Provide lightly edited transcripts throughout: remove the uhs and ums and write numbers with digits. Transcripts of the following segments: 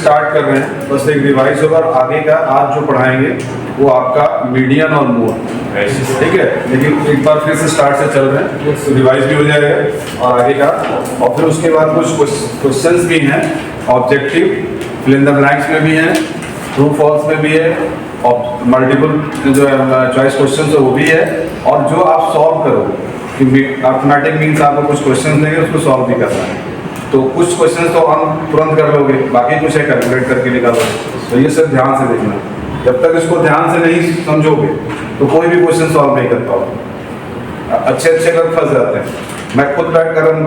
Start कर रहे हैं, बस एक रिवाइज होगा। आगे का आज जो पढ़ाएंगे वो आपका मीडियन और मोड, ठीक है। लेकिन एक बार फिर से स्टार्ट से चल रहे हैं, रिवाइज भी हो जाएगा और आगे का। और फिर उसके बाद कुछ क्वेश्चंस भी हैं, objective, fill in the blanks में भी हैं, ट्रू फॉल्स में भी है, और मल्टीपल जो चॉइस क्वेश्चन है वो भी है, और जो आप सॉल्व करोगे कि अर्थमेटिक मीन्स आपको कुछ क्वेश्चन देंगे उसको सॉल्व भी करना है। तो कुछ क्वेश्चन तो हम तुरंत कर लोगे, बाकी कुछ है कैलकुलेट करके निकालोगे। तो ये सब ध्यान से देखना, जब तक इसको ध्यान से नहीं समझोगे तो कोई भी क्वेश्चन सॉल्व नहीं कर पाओगे। अच्छे लोग फंस जाते हैं। मैं खुद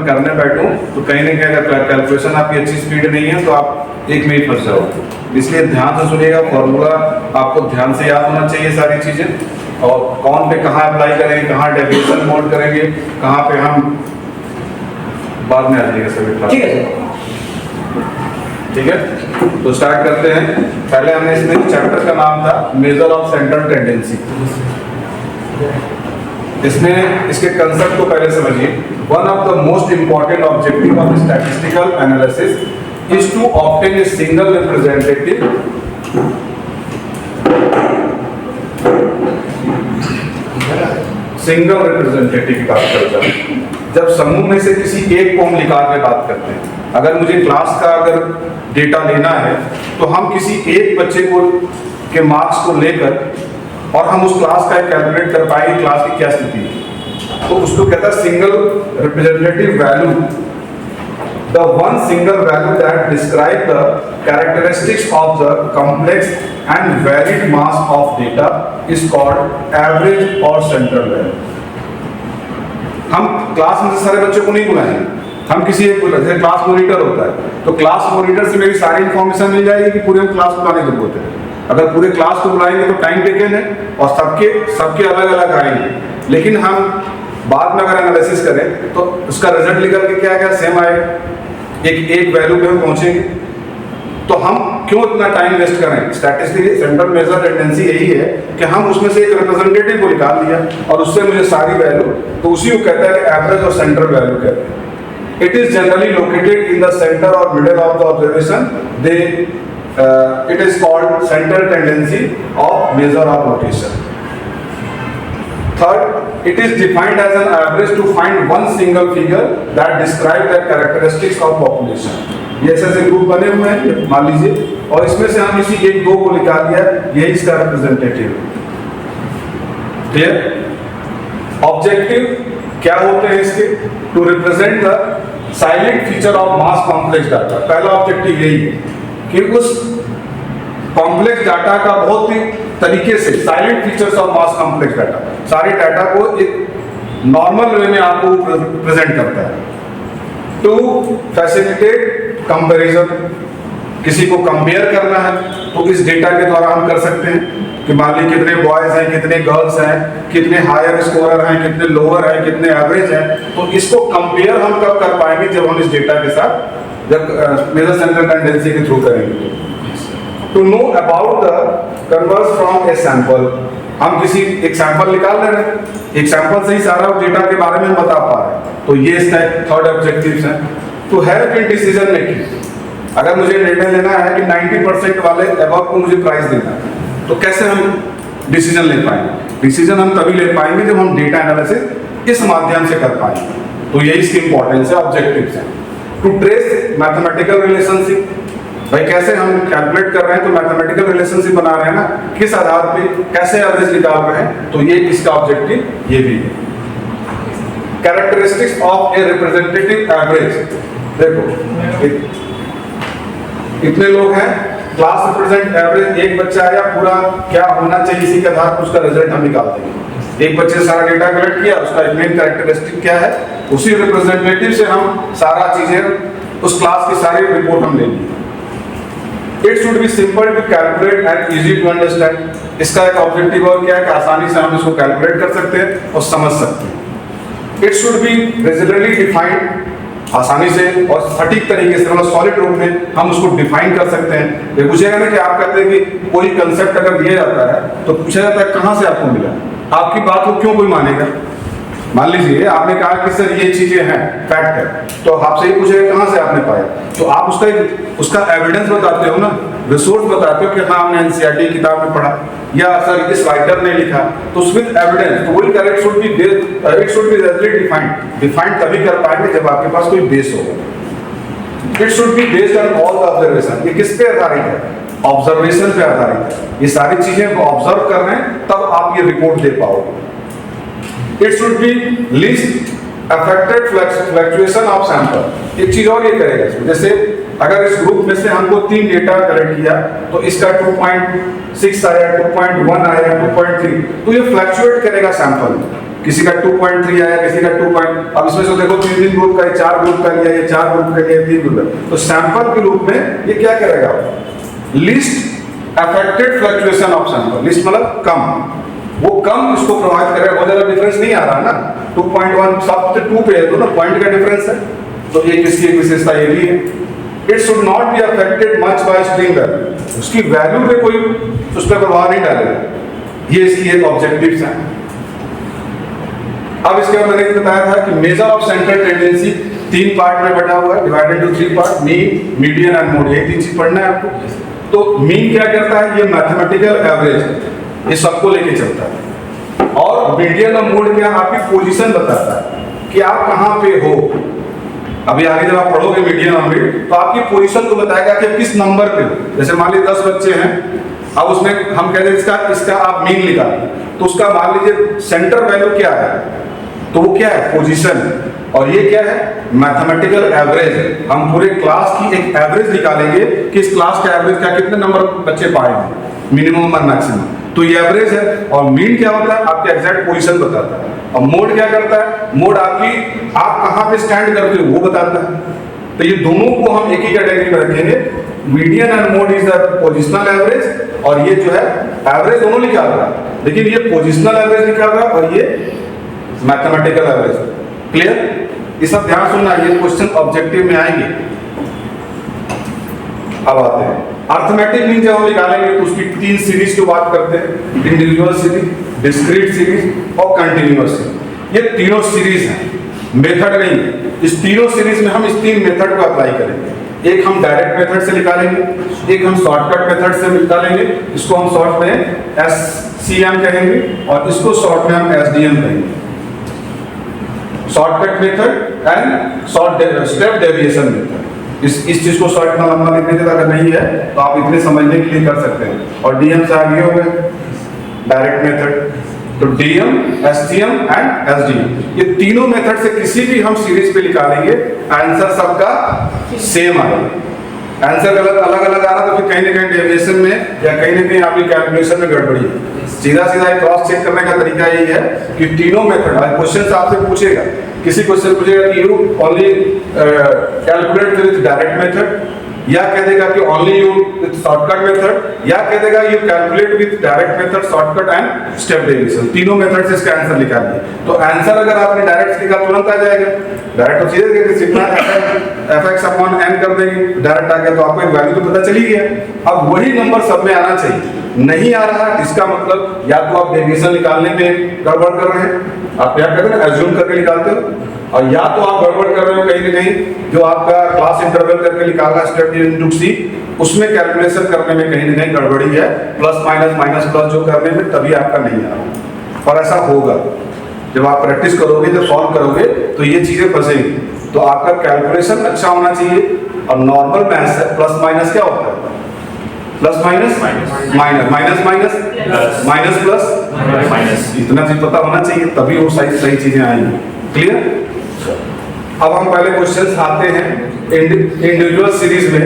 करने बैठूं तो कहीं ना कहीं अगर कैलकुलेशन आपकी अच्छी स्पीड नहीं है तो आप एक में ही फंस जाओगे। इसलिए ध्यान से सुनिएगा, फॉर्मूला आपको ध्यान से याद होना चाहिए सारी चीज़ें, और कौन पे कहाँ अप्लाई करेंगे, कहाँ डेविएशन मोड करेंगे, कहाँ पे हम बाद में आ जाएगा सभी क्लास। ठीक है, तो स्टार्ट करते हैं। पहले हमने इसमें चैप्टर का नाम था मेजर ऑफ सेंट्रल टेंडेंसी। इसमें इसके कंसेप्ट को पहले समझिए। One of the most important objective of statistical analysis is to obtain a single representative की बात करता है। जब समूह में से किसी एक को हम निकाल के बात करते हैं, अगर मुझे क्लास का अगर डेटा लेना है तो हम किसी एक बच्चे को के मार्क्स को लेकर और हम उस क्लास का कैलकुलेट कर पाएंगे क्लास की क्या स्थिति है। तो उसको कहता है single representative value. The one single value that describe the characteristics of the complex and varied mass of data is called average और सेंट्रल वैल्यू। हम क्लास में से सारे बच्चों को नहीं बुलाएंगे, हम किसी एक जैसे क्लास मॉनिटर होता है तो क्लास मॉनिटर से मेरी सारी इंफॉर्मेशन मिल जाएगी कि पूरे क्लास बुलाने की जरूरत है। अगर पूरे क्लास को बुलाएंगे तो टाइम टेकन है और सबके अलग अलग आएंगे। लेकिन हम बाद में अगर एनालिसिस करें तो उसका रिजल्ट निकल के क्या सेम आएगा, एक वैल्यू पे हम पहुंचेंगे। तो हम क्यों इतना टाइम वेस्ट करें। स्टैटिस्टिक्स सेंट्रल मेजर टेंडेंसी यही है कि हम उसमें से एक रिप्रेजेंटेटिव को निकाल लिया और उससे मुझे सारी वैल्यू, तो उसी को कहता है कि एवरेज और सेंट्रल वैल्यू कहते हैं। It is generally located in the centre और middle of the observation. They it is called central tendency of measure of rotation. Third, it is defined as an average to find one single figure that describe the characteristics of population. ये ऐसे group बने हुए हैं मान लीजिए, और इसमें से हम इसी एक दो को निकाल दिया, यही इसका रिप्रेजेंटेटिव। क्लियर? ऑब्जेक्टिव क्या होते हैं इसके? To represent the silent feature of mass complex data. पहला ऑब्जेक्टिव यही है कि उस कॉम्प्लेक्स डाटा का बहुत ही तरीके से salient features of mass complex data, सारे डाटा को एक नॉर्मल वे में आपको प्रेजेंट करता है। टू फैसिलिटेट कंपैरिजन, किसी को कंपेयर करना है तो इस डेटा के द्वारा हम कर सकते हैं कि मान लीजिए कितने बॉयज हैं, कितने गर्ल्स हैं, कितने हायर स्कोरर हैं, कितने लोअर हैं, कितने एवरेज हैं। तो इसको कंपेयर हम कब कर पाएंगे? जब हम इस डेटा के साथ जब मेजर सेंट्रल टेंडेंसी के थ्रू करेंगे। To know about the converse from a sample, हम किसी एक सैंपल निकाल ले रहे हैं, एक सैंपल से ही सारा डेटा के बारे में बता पा रहे हैं। तो ये इसका थर्ड ऑब्जेक्टिव्स है। To help in decision making, अगर मुझे निर्णय लेना है कि 90% वाले अबव को मुझे प्राइस देना है तो कैसे हम डिसीजन ले पाएंगे? डिसीजन हम तभी ले पाएंगे जब हम डेटा एनालिसिस इस माध्यम से कर पाएंगे। तो यही इसकी इंपॉर्टेंस है, ऑब्जेक्टिव्स हैं। टू ट्रेस मैथमेटिकल रिलेशनशिप, भाई कैसे हम कैलकुलेट कर रहे हैं तो मैथमेटिकल रिलेशनशिप बना रहे हैं ना, किस आधार पे कैसे एवरेज निकाल रहे हैं, तो ये इसका ऑब्जेक्टिव ये भी है। Characteristics of a representative average, देखो इतने लोग हैं, क्लास रिप्रेजेंट एवरेज, एक बच्चा आया, पूरा क्या होना चाहिए इसी के आधार पर उसका रिजल्ट हम निकालते हैं। एक बच्चे से सारा डेटा कलेक्ट किया, उसका मेन कैरेक्टरिस्टिक क्या है, उसी रिप्रेजेंटेटिव से हम सारा चीजें उस क्लास की सारी रिपोर्ट हम लेंगे। It should be simple to calculate and easy to understand। इसका एक ऑब्जेक्टिव और क्या है कि आसानी से हम इसको कैलकुलेट कर सकते हैं और समझ सकते हैं। It should be readily defined, आसानी से और सटीक तरीके से, मतलब सॉलिड रूप में हम उसको डिफाइन कर सकते हैं। ये पूछेगा ना कि आप कहते हैं कि कोई कंसेप्ट अगर दिया जाता है तो पूछा जाता है कहाँ से आपको मिला, आपकी बात को क्यों कोई मानेगा? मान लीजिए आपने कहा कि सर ये चीजें हैं, फैक्ट है, तो आपसे ये पूछेगा कहाँ से आपने पाया, तो आप उसका एविडेंस बताते हो ना, रिसोर्स बताते हो कि हाँ हमने एनसीईआरटी किताब में पढ़ा या सर इस राइटर ने लिखा, तो विद एविडेंस, तो वही correct should be it should be defined तभी कर पाएंगे जब आपके पास कोई बेस होगा। It should be based on all the observation. ये किस पे आधारित है? ऑब्जर्वेशन पे आधारित है। ये सारी चीजें को ऑब्जर्व कर रहे हैं तब आप ये रिपोर्ट दे पाओगे। It should be least affected fluctuation of sample. एक चीज और ये करेगा इसमें, जैसे अगर इस ग्रुप में से हमको 3 डेटा कलेक्ट किया तो इसका 2.6 आया, 2.1 आया, 2.3, तो ये फ्लक्चुएट करेगा सैंपल में। किसी का 2.3 आया, किसी का 2. अब इसमें से देखो 3 ग्रुप का, 4 ग्रुप का लिया, ये 4 ग्रुप का लिया, 3 ग्रुप का, तो सैंपल के रूप में ये क्या करेगा? List affected fluctuation of sample. List मतलब कम, वो कम इसको प्रोवाइड करेगा। बहुत ज्यादा डिफरेंस नहीं आ रहा ना, 2.1 सब 2 पे है, तो ना पॉइंट का डिफरेंस है, तो एक इसकी एक विशेषता ये भी है। It should not be affected much by string value. उसकी वैल्यू पे कोई उस पर प्रभाव नहीं डालेगा। ये इसकी एक ऑब्जेक्टिव्स है। अब इसके बाद मैंने बताया था कि measure of central tendency 3 part में बटा हुआ है, divided to 3 part, mean, median and mode. ये 3 चीज पढ़ना है आपको। तो मीन क्या करता है? ये मैथमेटिकल एवरेज है, ये सबको लेके चलता है। और मीडियन और मोड क्या? आपकी पोजीशन बताता है कि आप कहां पे हो। अभी आगे जब आप पढ़ोगे मीडियन और मोड, तो आपकी पोजीशन को बताएगा कि किस नंबर पे हो। जैसे मान लीजिए 10 बच्चे हैं, अब उसमें हम कहते हैं इसका आप मीन निकालिए, तो उसका मान लीजिए सेंटर वैल्यू क्या है, तो वो क्या है? पोजीशन है। और ये क्या है? मैथमेटिकल एवरेज है। हम पूरे क्लास की एक एवरेज निकालेंगे कि इस क्लास का एवरेज क्या, कितने नंबर बच्चे पाए हैं, मिनिमम और मैक्सिमम, तो ये एवरेज है। और मीन क्या होता है? आपके एग्जैक्ट पोजीशन बताता है। और मोड क्या करता है? मोड आप कहां पे स्टैंड करते हो वो बताता है। तो ये दोनों को हम एक ही कैटेगरी में रखेंगे। Median and mode is the positional average, और ये जो है एवरेज दोनों निकाल रहा है, लेकिन ये पोजिशनल एवरेज निकाल रहा है और ये मैथमेटिकल एवरेज। क्लियर? ये सब ध्यान सुनना, ये क्वेश्चन ऑब्जेक्टिव में आएंगे। अब आते हैं अर्थमेटिक मीन। जब हम निकालेंगे तो उसकी 3 सीरीज की बात करते हैं, इंडिविजुअल सीरीज, डिस्क्रीट सीरीज और कंटिन्यूअस सीरीज। ये तीनों सीरीज हैं, मेथड नहीं है। इस तीनों सीरीज में हम इस 3 मेथड को अप्लाई करेंगे। एक हम डायरेक्ट मेथड से निकालेंगे, एक हम शॉर्टकट मेथड से निकालेंगे, इसको हम शॉर्ट में SCM कहेंगे और इसको शॉर्ट में हम SDM कहेंगे। Shortcut method and step deviation method. इस चीज को शॉर्ट में लंबा लिखने के अगर नहीं है तो आप इतने समझने के लिए कर सकते हैं। और DM से आगे हो गए डायरेक्ट मेथड, तो DM, SCM एंड SDM। ये तीनों मेथड से किसी भी हम सीरीज पे निकालेंगे, आंसर सबका सेम आएगा। आंसर अलग अलग आ रहा तो फिर कहीं ना कहीं डेविएशन में या कहीं ना कहीं आपकी कैलकुलेशन में गड़बड़ी है। सीधा क्रॉस चेक करने का तरीका यही है कि तीनों मेथड, क्वेश्चन आपसे पूछेगा, किसी क्वेश्चन पूछेगा कि you only calculate with direct method, या कह देगा कि only you with shortcut method, या कह देगा you calculate with direct method, shortcut and step deviation. तीनों मेथड से इसका आंसर निकालिए। तो आंसर अगर आपने डायरेक्ट लिखा तुरंत आ जाएगा। डायरेक्ट तो सीधे सीखना fx अपॉन n कर देंगे, डायरेक्ट आ गया तो आपको एक वैल्यू तो पता चली गया। अब वही नंबर सब में आना चाहिए। नहीं आ रहा, इसका मतलब या तो आप डेविएशन निकालने में गड़बड़ कर रहे हैं, आप क्या करते हैं एज्यूम करके निकालते हो, और या तो आप गड़बड़ कर रहे हो कहीं ना कहीं, जो आपका क्लास इंटरवल करके निकालना स्टेप इनटू C, उसमें कैलकुलेशन करने में कहीं ना कहीं गड़बड़ी है, प्लस माइनस प्लस जो करने में तभी आपका नहीं आ रहा। और ऐसा होगा जब आप प्रैक्टिस करोगे, जब सॉल्व करोगे तो ये चीजें फंसेंगी। तो आपका कैलकुलेशन अच्छा होना चाहिए। और नॉर्मल मैथ्स है, प्लस माइनस क्या होता है? Plus minus minus minus minus minus plus minus, इतना चीज पता होना चाहिए, तभी वो सही चीजें आएंगी। क्लियर? अब हम पहले क्वेश्चन आते हैं इंडिविजुअल सीरीज में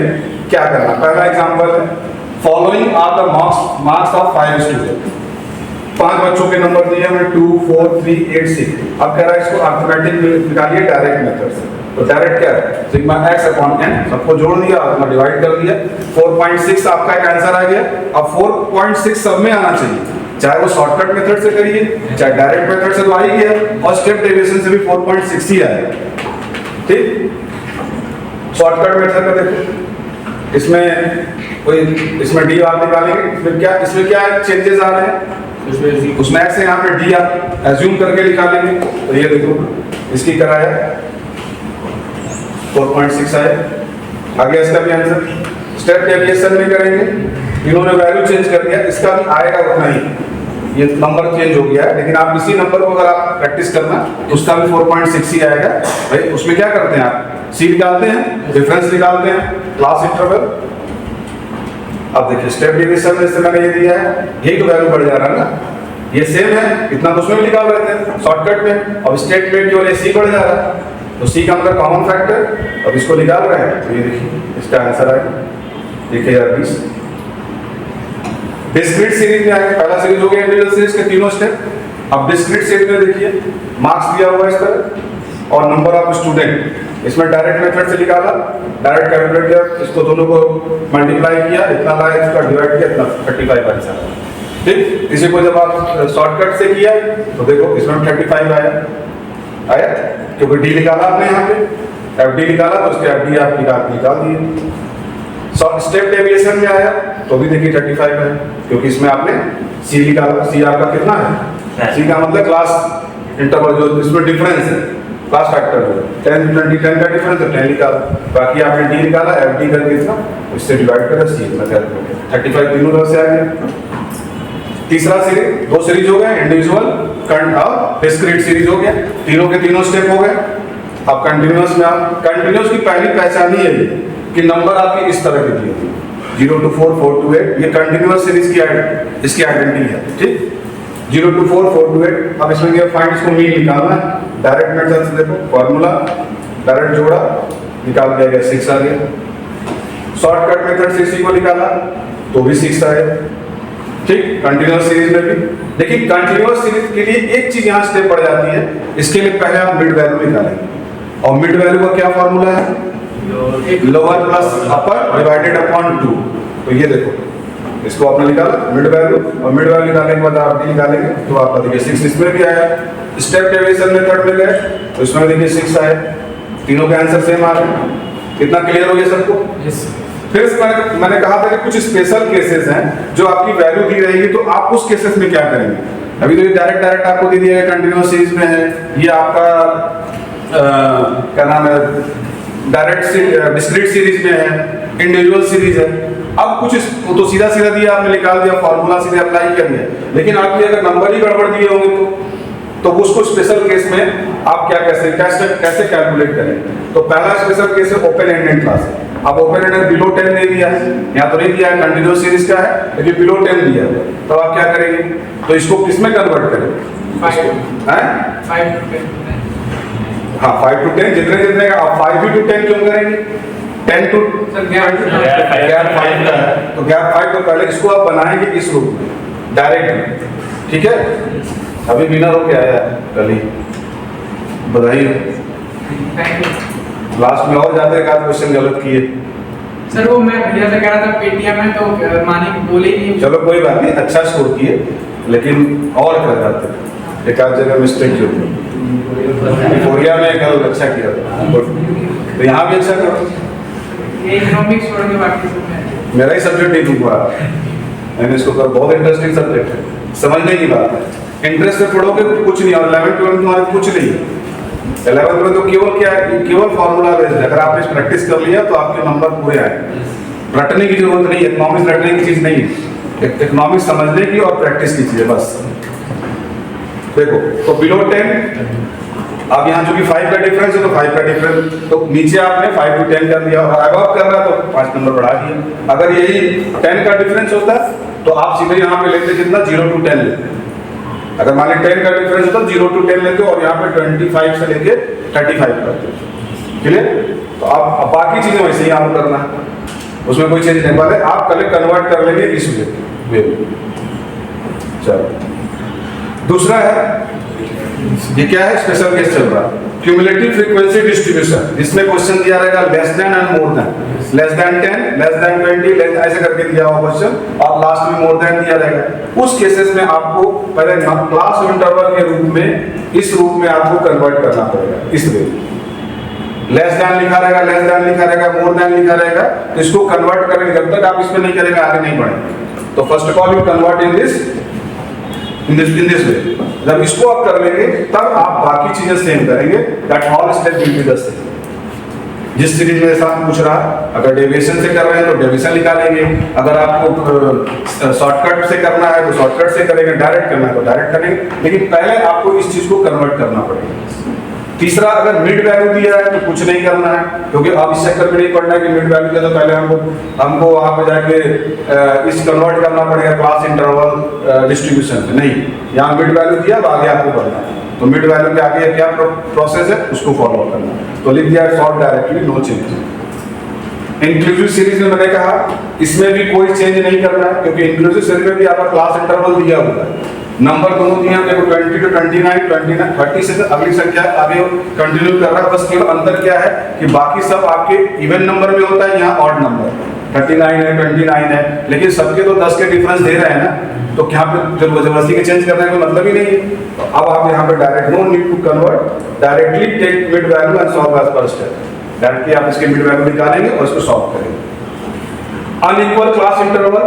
क्या करना। पहला एग्जांपल है, following are the marks of 5 student. 5 बच्चों के नंबर दिए हमें 2, 4, 3, 8, 6। अब कह रहा है इसको अर्थमेटिक में निकालिए डायरेक्ट मेथड से। तो डायरेक्ट क्या है? सिग्मा x अपॉन n, सबको जोड़ दिया और डिवाइड कर दिया। 4.6 आपका एक आंसर आ गया। अब 4.6 सब में आना चाहिए, चाहे वो शॉर्टकट मेथड से करिए, चाहे डायरेक्ट मेथड से, तो आ ही गया। और स्टेप डेविएशन से भी 4.6 ही आया। ठीक, शॉर्टकट मेथड का देखो, इसमें D आप निकालेंगे, इसमें क्या चेंजेस आ रहे हैं? उसमें ऐसे यहाँ पे डी आप एज्यूम करके निकालेंगे। तो ये देखो इसकी कराया 4.6 आया। आगे इसका भी आंसर स्टेप डेविएशन में करेंगे, इन्होंने वैल्यू चेंज कर दिया, इसका भी आएगा उतना ही, ये नंबर चेंज हो गया है, लेकिन आप इसी नंबर को अगर आप प्रैक्टिस करना उसका भी 4.6 ही आएगा। भाई उसमें क्या करते हैं आप सी निकालते हैं, डिफरेंस निकालते हैं, क्लास इंटरवल। अब देखिए स्टेप डेविएशन में इससे मैंने ये दिया है, यही तो वैल्यू बढ़ जा रहा है ना, ये सेम है, इतना तो उसमें भी निकाल रहे थे शॉर्टकट में, अब स्टेटमेंट की वजह सी बढ़ जा रहा है, तो सी का मतलब कॉमन फैक्टर, अब इसको निकाल रहे हैं। तो ये देखिए इसका आंसर आएगा 1020। डिस्क्रीट सीरीज में आएगा, पहला सीरीज हो गया इंडिविजुअल सीरीज के तीनों स्टेप। अब डिस्क्रीट सीरीज में देखिए मार्क्स दिया हुआ है इस तरह और नंबर ऑफ स्टूडेंट, इसमें डायरेक्ट मेथड से निकाला, डायरेक्ट कैलकुलेट किया, इसको दोनों को मल्टीप्लाई किया, इतना लाया, इसका डिवाइड किया, इतना 35 आंसर। ठीक, इसी को जब आप शॉर्टकट से किया तो देखो इसमें 35 आया, क्योंकि डी निकाला आपने यहाँ पे, एफ डी निकाला तो उसके एफ डी आप निकाल दिए। स्टेप डेविएशन में आया तो भी देखिए 35 है, क्योंकि इसमें आपने सी निकाला, सी आपका कितना है, सी का मतलब क्लास इंटरवल जो इसमें डिफरेंस है, क्लास फैक्टर है 10 20 10 का डिफरेंस है 10 निकाला, बाकी आपने डी निकाला, एफ डी करके इसका इससे डिवाइड करा, सी इतना कैलकुलेट 35 तीनों तरफ से आ गया। तीसरा सीरीज, दो सीरीज हो गए, इंडिविजुअल और डिस्क्रीट सीरीज हो गया, तीनों के तीनों स्टेप हो गए। अब कंटिन्यूअस में आप कंटिन्यूअस की पहली पहचान ही है कि नंबर आपकी इस तरह के दिए 0 to 4 4 to 8, ये कंटिन्यूअस सीरीज की इसकी आइडेंटिटी है। ठीक, 0 to 4 4 to 8। अब इसमें क्या फाइंड, इसको मीन निकालना है, डायरेक्ट मेथड से देखो फॉर्मूला डायरेक्ट जोड़ा निकाल दिया गया 6 आ गया। शॉर्टकट मेथड से इसी को निकाला तो भी 6 आया। ठीक, कंटिन्यूअस सीरीज में भी। लेकिन कंटिन्यूअस सीरीज के लिए एक चीज यहाँ स्टेप बढ़ जाती है, इसके लिए पहले आप मिड वैल्यू निकालेंगे, और मिड वैल्यू का क्या फॉर्मूला है, लोअर प्लस अपर डिवाइडेड अपॉन 2। तो ये देखो इसको आपने निकाला मिड वैल्यू, और मिड वैल्यू निकालने के बाद आप डी निकालेंगे तो आपका देखिए 6 इसमें भी आया। स्टेप डेविएशन मेथड में गए तो इसमें देखिए 6 आया, तीनों के आंसर सेम आ रहे हैं। कितना क्लियर हो गया सबको? फिर मैंने कहा था कि कुछ स्पेशल केसेस हैं जो आपकी वैल्यू दी रहेगी, तो आप उस केसेस में क्या करेंगे। अभी तो ये डायरेक्ट आपको दे दिया गया, कंटिन्यूअस सीरीज में है, ये आपका क्या नाम है, डायरेक्ट डिस्क्रीट सीरीज में है, इंडिविजुअल सीरीज है। अब कुछ तो सीधा सीधा दिया, आपने निकाल दिया, फॉर्मूला सीधे अप्लाई कर दिया, लेकिन आपके अगर नंबर ही गड़बड़ दिए होंगे तो उसको स्पेशल केस में आप क्या कैसे कैलकुलेट करें। तो पहला स्पेशल केस है ओपन एंडेड क्लास। अब ओपन एंडेड बिलो 10 दे दिया है, यहाँ तो नहीं दिया है, कंटिन्यूअस सीरीज का है, लेकिन बिलो 10 दिया है, तो आप क्या करेंगे, तो इसको किस में कन्वर्ट करें, 5 to 10 जितने का। आप 5 to 10 क्यों करेंगे, 10 to गैप 5 का है, तो गैप 5 तो पहले इसको आप बनाएंगे इस रूप में डायरेक्ट। ठीक है, अभी विनर होके आया है कल ही, बधाई हो। लास्ट में और ज्यादा एक आध क्वेश्चन गलत किए सर, वो मैं भैया से कह रहा था पेटीएम में, तो मानी बोले नहीं। चलो कोई बात नहीं, अच्छा स्कोर किए, लेकिन और कर जाते एक आध जगह मिस्टेक जो कोरिया में कल अच्छा किया था, तो यहाँ भी अच्छा करो। ये इकोनॉमिक्स छोड़ के बाकी सब में मेरा ही सब्जेक्ट नहीं दूंगा, मैंने इसको कर, बहुत इंटरेस्टिंग सब्जेक्ट है, समझने की बात है। इंटरेस्ट में पढ़ोगे कुछ नहीं, और 11th 12th तुम्हारे कुछ नहीं है। 11th में तो केवल क्या है, केवल फॉर्मूला बेस्ड है, अगर आपने प्रैक्टिस कर लिया तो आपके नंबर पूरे आए। रटने की जरूरत नहीं है, इकोनॉमिक्स रटने की चीज नहीं है, इकोनॉमिक्स समझने की और प्रैक्टिस की चीज है बस। देखो तो बिलो 10, अब यहाँ जो कि 5 का डिफरेंस है तो 5 का डिफरेंस, तो नीचे आपने 5 to 10 कर दिया, और अबव कर रहा तो 5 नंबर बढ़ा दिया। अगर यही 10 का डिफरेंस होता तो आप सीधे यहाँ पे लेते कितना, 0 to 10 लेते। अगर मान लीजिए 10 का डिफरेंस होता 0 to 10 लेते और यहाँ पे 25 से लेके 35 करते। क्लियर? तो आप बाकी चीजें वैसे ही आपको करना है, उसमें कोई चेंज नहीं वाले, आप कल कन्वर्ट कर लेंगे इस वे। चलो दूसरा है, ये क्या है, स्पेशल केस चल रहा है, क्यूमुलेटिव फ्रीक्वेंसी डिस्ट्रीब्यूशन, जिसमें क्वेश्चन दिया रहेगा less than and more than, less than 10, less than 20, ऐसे करके दिया हुआ क्वेश्चन, और लास्ट में मोर देन दिया रहेगा। उस केसेस में आपको पहले क्लास इंटरवल के रूप में, इस रूप में आपको कन्वर्ट करना पड़ेगा। इस वे लेस देन लिखा रहेगा, लेस देन लिखा रहेगा, मोर देन लिखा रहेगा, तो इसको कन्वर्ट करेंगे, जब तक आप इसमें नहीं करेंगे आगे नहीं बढ़ेंगे। तो first of all you convert in this in this way. जब इसको आप कर लेंगे तब आप बाकी चीजें सेम करेंगे, that all step will be the same. जिस सीरीज में साथ पूछ रहा, अगर डेविएशन से कर रहे हैं तो डेविएशन निकालेंगे, अगर आपको शॉर्टकट से करना है तो शॉर्टकट से करेंगे, डायरेक्ट करना है तो डायरेक्ट करेंगे, लेकिन पहले आपको इस चीज को कन्वर्ट करना पड़ेगा। तीसरा, अगर मिड वैल्यू दिया है तो कुछ नहीं करना है, क्योंकि अब इस चक्कर में नहीं पड़ना है कि मिड वैल्यू दिया तो पहले हमको वहां पे जाके इस कन्वर्ट करना पड़ेगा क्लास इंटरवल डिस्ट्रीब्यूशन में। नहीं, यहाँ मिड वैल्यू दिया, अब आगे आपको बढ़ना है, तो मिड वैल्यू के आगे क्या प्रोसेस है उसको फॉलो करना है। तो लिख दिया sort directly, no change. Inclusive series में मैंने कहा इसमें भी कोई चेंज नहीं करना है, क्योंकि इंक्लूसिव सीरीज में भी आपका क्लास इंटरवल दिया हुआ है, नंबर दोनों दिए हैं, 20 to 29, 30 से अगली संख्या आगे कंटिन्यू कर रहा है। बस केवल अंतर क्या है कि बाकी सब आपके इवन नंबर में होता है, यहाँ ऑड नंबर 39 है, 29 है, लेकिन सबके तो 10 के डिफरेंस दे रहे हैं ना, तो यहाँ पे जबरदस्ती के चेंज करने का मतलब ही नहीं है। तो अब आप यहाँ पे direct, no need to convert, directly take mid value and solve as per step. Directly आप इसके मिड वैल्यू निकालेंगे और इसको सॉल्व करेंगे। अनइक्वल क्लास इंटरवल,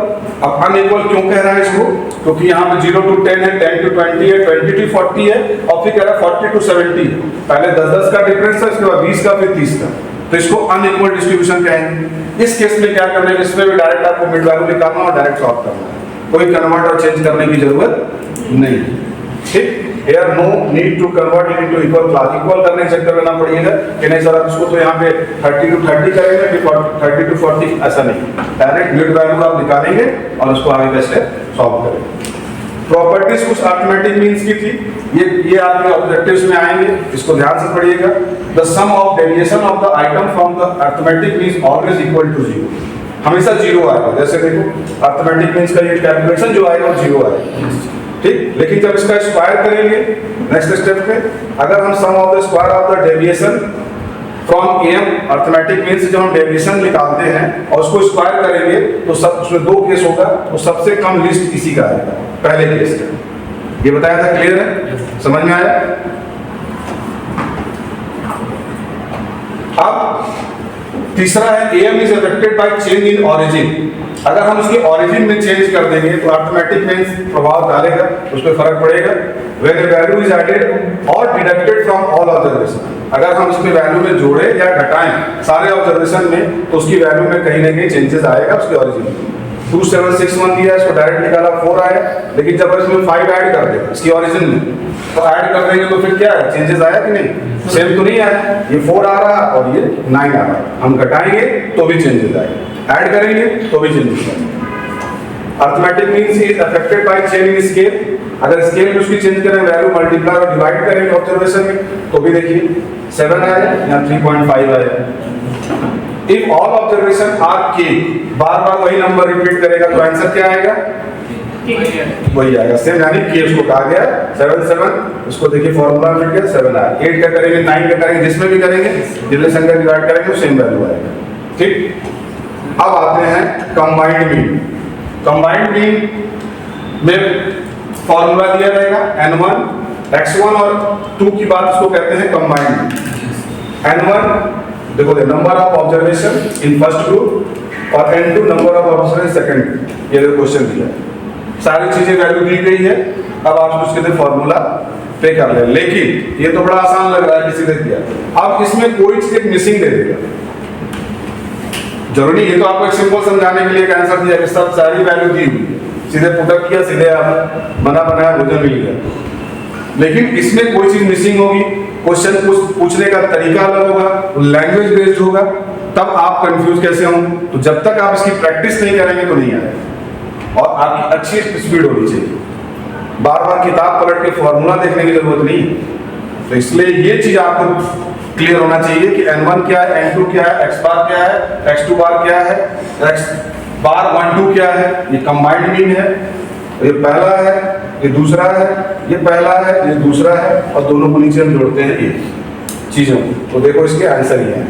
अब अनइक्वल क्यों कह रहा है इसको, क्योंकि यहाँ पे 0 to 10 है, 10 to 20 है, 20 to 40 है, और फिर कह रहा है 40 to 70 है। पहले 10-10 का डिफरेंस है, इसके बाद 20 का, फिर 30 का, तो इसको अनइक्वल डिस्ट्रीब्यूशन कहेंगे। इस केस में क्या करना है, इसमें भी डायरेक्ट आपको मिड वैल्यू निकालना और डायरेक्ट सॉल्व करना है, कोई कन्वर्ट और चेंज करने की जरूरत नहीं। ठीक, Here no need to convert it into equal class। Equal करने के चक्कर में ना पड़िएगा कि नहीं सर आप इसको तो यहाँ पे 30 to 30 करेंगे, फिर 30 to 40, ऐसा नहीं। डायरेक्ट मिड वैल्यू आप निकालेंगे और उसको आगे का स्टेप सॉल्व करेंगे। प्रॉपर्टीज कुछ अरिथमेटिक मीन्स की थी, ये आपके ऑब्जेक्टिव्स में आएंगे, इसको ध्यान से पढ़िएगा। The sum of deviation of the item from the arithmetic means always equal to 0, हमेशा 0 आएगा। जैसे देखो अरिथमेटिक मीन्स का ये कैलकुलेशन जो आएगा वो 0 आएगा, ठीक। लेकिन जब इसका स्क्वायर करेंगे नेक्स्ट स्टेप पे, अगर हम sum of the square of the deviation from M, arithmetic means जब हम डेविएशन निकालते हैं और उसको स्क्वायर करेंगे तो सब उसमें 2 केस होगा, तो सबसे कम लिस्ट इसी का आएगा, पहले केस का। ये बताया था, क्लियर है, समझ में आया? अब तीसरा है M is affected by change in origin. अगर हम उसके ऑरिजिन में चेंज कर देंगे तो ऑटोमेटिक मींस प्रभाव डालेगा, उस पर फर्क पड़ेगा। When a value is added और डिडक्टेड फ्रॉम ऑल ऑब्जर्वेशन, अगर हम उसमें वैल्यू में जोड़े या घटाएं सारे ऑब्जर्वेशन में, तो उसकी वैल्यू में कहीं ना कहीं चेंजेस आएगा उसके ऑरिजिन में। 2761 दिया, इसको डायरेक्ट निकाला 4 आया, लेकिन जब इसमें 5 ऐड कर दे इसकी ऑरिजिन में, तो ऐड कर देंगे तो फिर क्या है, चेंजेस आया कि नहीं? सेम तो नहीं आया, ये 4 आ रहा और ये 9 आ रहा। हम घटाएंगे तो भी चेंजेस आएंगे, ऐड करेंगे तो भी चेंजेस आएंगे। Arithmetic means is affected by change in scale. अगर स्केल में उसकी चेंज करें, वैल्यू मल्टीप्लाई और डिवाइड करेंगे ऑब्जर्वेशन में, तो भी देखिए 7 आया या 3.5 आया। इफ ऑल ऑब्जर्वेशन आर के, बार बार वही नंबर रिपीट करेगा तो आंसर क्या आएगा? वही आएगा, सेम, यानी के उसको कहा गया 7 7, उसको देखिए फॉर्मूला मिल गया 7 आया। 8 का करेंगे, 9 का करेंगे, जिसमें भी करेंगे जितने संख्या डिवाइड करेंगे सेम वैल्यू आएगा, ठीक। अब आते हैं कंबाइंड मीन। कंबाइंड मीन में फॉर्मूला दिया रहेगा n1, x1 और 2 की बात इसको कहते हैं कंबाइंड। n1 देखो number of observation in first group और n2 number of observation second group. ये क्वेश्चन दिया है, सारी चीजें वैल्यू दी गई है, अब आप उसके लिए फॉर्मूला पे कर ले। लेकिन ये तो बड़ा आसान लग रहा है, किसी ने दिया, अब इसमें कोई चीज मिसिंग दे देगा, जरूरी ये तो आपको एक सिंपल समझाने के लिए एक आंसर दिया कि सब सारी वैल्यू दी हुई, सीधे पुटअप किया, सीधे आप बना बनाया भोजन मिल गया। लेकिन इसमें कोई चीज मिसिंग होगी, क्वेश्चन पूछने का तरीका अलग होगा, लैंग्वेज बेस्ड होगा, तब आप कंफ्यूज कैसे होंगे? तो जब तक आप इसकी प्रैक्टिस नहीं करेंगे तो नहीं आएगा। और आपकी अच्छी स्पीड होनी चाहिए, बार बार किताब पलट के फॉर्मूला देखने की जरूरत नहीं। तो इसलिए ये चीज आपको क्लियर होना चाहिए कि n1 क्या है, n2 क्या है, x बार क्या है, x2 बार क्या है, x बार 1 2 क्या है। ये कंबाइंड मीन है, ये पहला है, ये दूसरा है, ये पहला है, ये दूसरा है, और दोनों को नीचे हम जोड़ते हैं ये चीजों। तो देखो इसके आंसर ये है।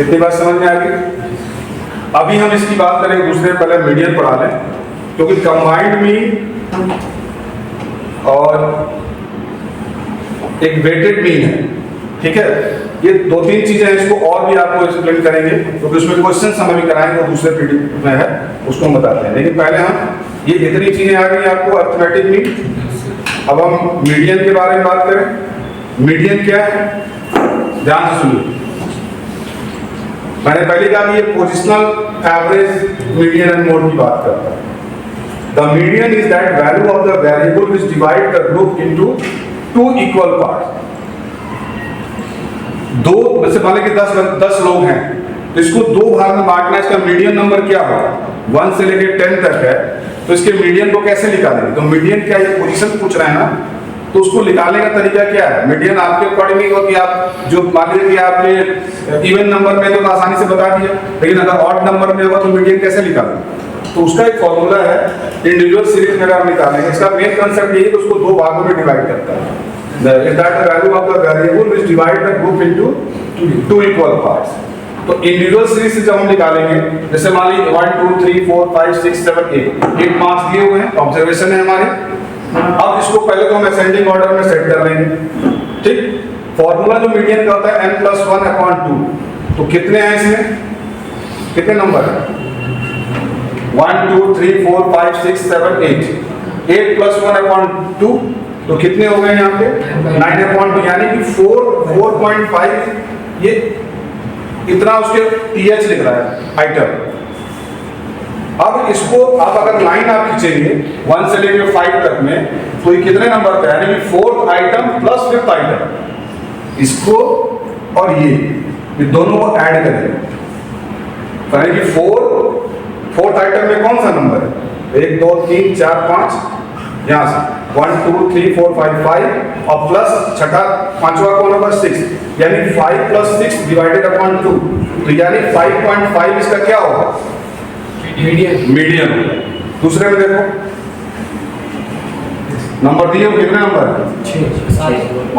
इतनी बात समझ में आ गई? अभी हम इसकी बात करेंगे दूसरे, पहले मीडियन पढ़ा लें, क्योंकि कंबाइंड मीन और एक वेटेड मीन है, ठीक है। ये 2-3 चीजें हैं, इसको और भी आपको एक्सप्लेन करेंगे, क्योंकि उसमें क्वेश्चन हमें भी कराएंगे, वो दूसरे पीडीएफ में है, उसको हम बताते हैं। लेकिन पहले हम ये इतनी चीजें आ गई आपको, अरिथमेटिक मीन अब हम मीडियन के बारे में बात करें। मीडियन क्या है, ध्यान से सुनिए। मैंने पहले कहा कि ये positional average, median and mode की बात करता है। The median is that value of the variable which divide the group into two equal parts. दो, जैसे मान लें कि 10 लोग हैं, तो इसको दो भाग में बांटना है। इसका मीडियन नंबर क्या होगा, 1 से लेकर 10 तक है, तो इसके मीडियन को कैसे निकालेंगे? तो मीडियन क्या, ये पोजीशन पूछ रहा है ना, तो उसको निकालने का तरीका क्या है? मीडियन आपके अकॉर्डिंग होगा कि आप जो मान लीजिए कि आपके इवन नंबर में तो आसानी से बता दिया, लेकिन अगर ऑड नंबर में होगा तो मीडियन कैसे निकालेंगे? तो उसका एक फॉर्मूला है, इंडिविजुअल सीरीज में अगर निकालेंगे। इसका मेन कंसेप्ट ये है कि उसको दो भागों में डिवाइड करता है। Is that the value of the variable which divide the group into two equal parts? तो इंडिविजुअल सीरीज से जब हम निकालेंगे, जैसे मान लीजिए 1 2 3 4 5 6 7 8 मार्क्स दिए हुए हैं, ऑब्जर्वेशन है हमारे। अब इसको पहले तो हम असेंडिंग ऑर्डर में सेट कर लेंगे, ठीक। फॉर्मूला जो मीडियन का होता है n+1/2। तो कितने हैं इसमें, कितने नंबर है? 1 2 3 4 5 6 7 8 8 + 1/2 तो कितने हो गए यहाँ पे 9/2, यानी कि 4.5। ये इतना उसके TH लिख रहा है आइटम। अब इसको आप अगर लाइन आप खींचेंगे 1 से लेकर 5 तक में, तो ये कितने नंबर पे, यानी कि 4th item plus 5th item, इसको और ये दोनों को ऐड करेंगे, यानी कि 4th आइटम में कौन सा नंबर है, 1 2 3 4 5, यहाँ से 1 2 3 4 5 5 और प्लस छठा पांचवा कौन होगा 6, यानी 5 + 6 / 2, तो यानी 5.5 इसका क्या होगा, मीडियन। दूसरे में देखो नंबर दिए, कितने नंबर है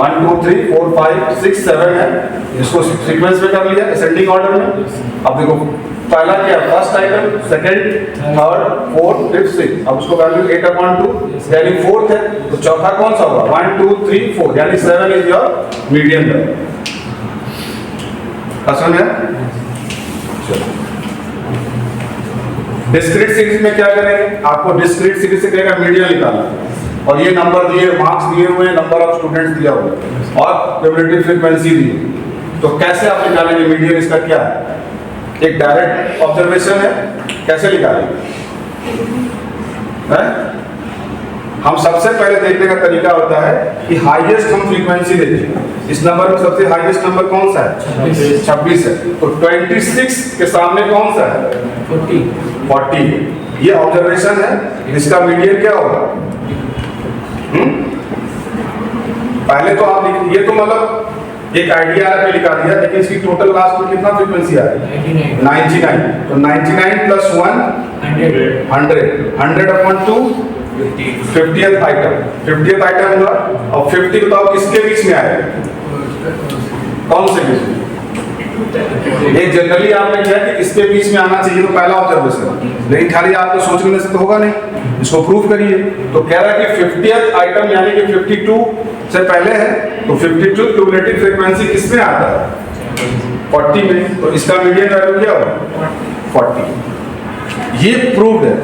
1 2 3 4 5 6 7 है। इसको सीक्वेंस में कर लिया असेंडिंग ऑर्डर में। अब देखो पहला क्या, first item, second, third, fourth, fifth, sixth. अब उसको वैल्यू 8/2 यानी 4th है, तो चौथा कौन सा होगा 1 2 3 4, यानी 7 इज योर मीडियन वैल्यू। आसान है। डिस्क्रीट सीरीज में क्या करेंगे, आपको डिस्क्रीट सीरीज से कहेगा मीडियन निकालना, और ये नंबर दिए, मार्क्स दिए हुए, नंबर ऑफ स्टूडेंट्स दिया हुआ है और क्यूमुलेटिव फ्रीक्वेंसी दी। तो कैसे आप निकालेंगे मीडियन, इसका क्या है, एक डायरेक्ट ऑब्जर्वेशन है, कैसे निकालेंगे है? हम सबसे पहले देखने का तरीका होता है कि हाईएस्ट हम फ्रीक्वेंसी देखें। इस नंबर में सबसे हाईएस्ट नंबर कौन सा है, 26 है, तो 26 के सामने कौन सा है 40। ये ऑब्जर्वेशन है, इसका मीडियन क्या होगा। पहले तो आप ये तो मतलब एक आइडिया आपने लिखा दिया, लेकिन इसकी टोटल लास्ट में कितना फ्रीक्वेंसी आ रही है 99, तो 99 + 1 100 100/2 50th आइटम, 50th आइटम हुआ। और 50 बताओ किसके बीच में आएगा, कौन से बीच में, ये जनरली आपने किया कि इसके बीच में आना चाहिए, तो पहला ऑब्जर्वेशन, लेकिन खाली आपको सोचने से तो होगा नहीं, इसको प्रूव करिए। तो कह रहा है कि 50th आइटम यानी कि 52 से पहले है, तो 52 क्यूमुलेटिव फ्रीक्वेंसी किसमें आता है 40 में, तो इसका मीडियन वैल्यू क्या होगा 40। ये प्रूव्ड है,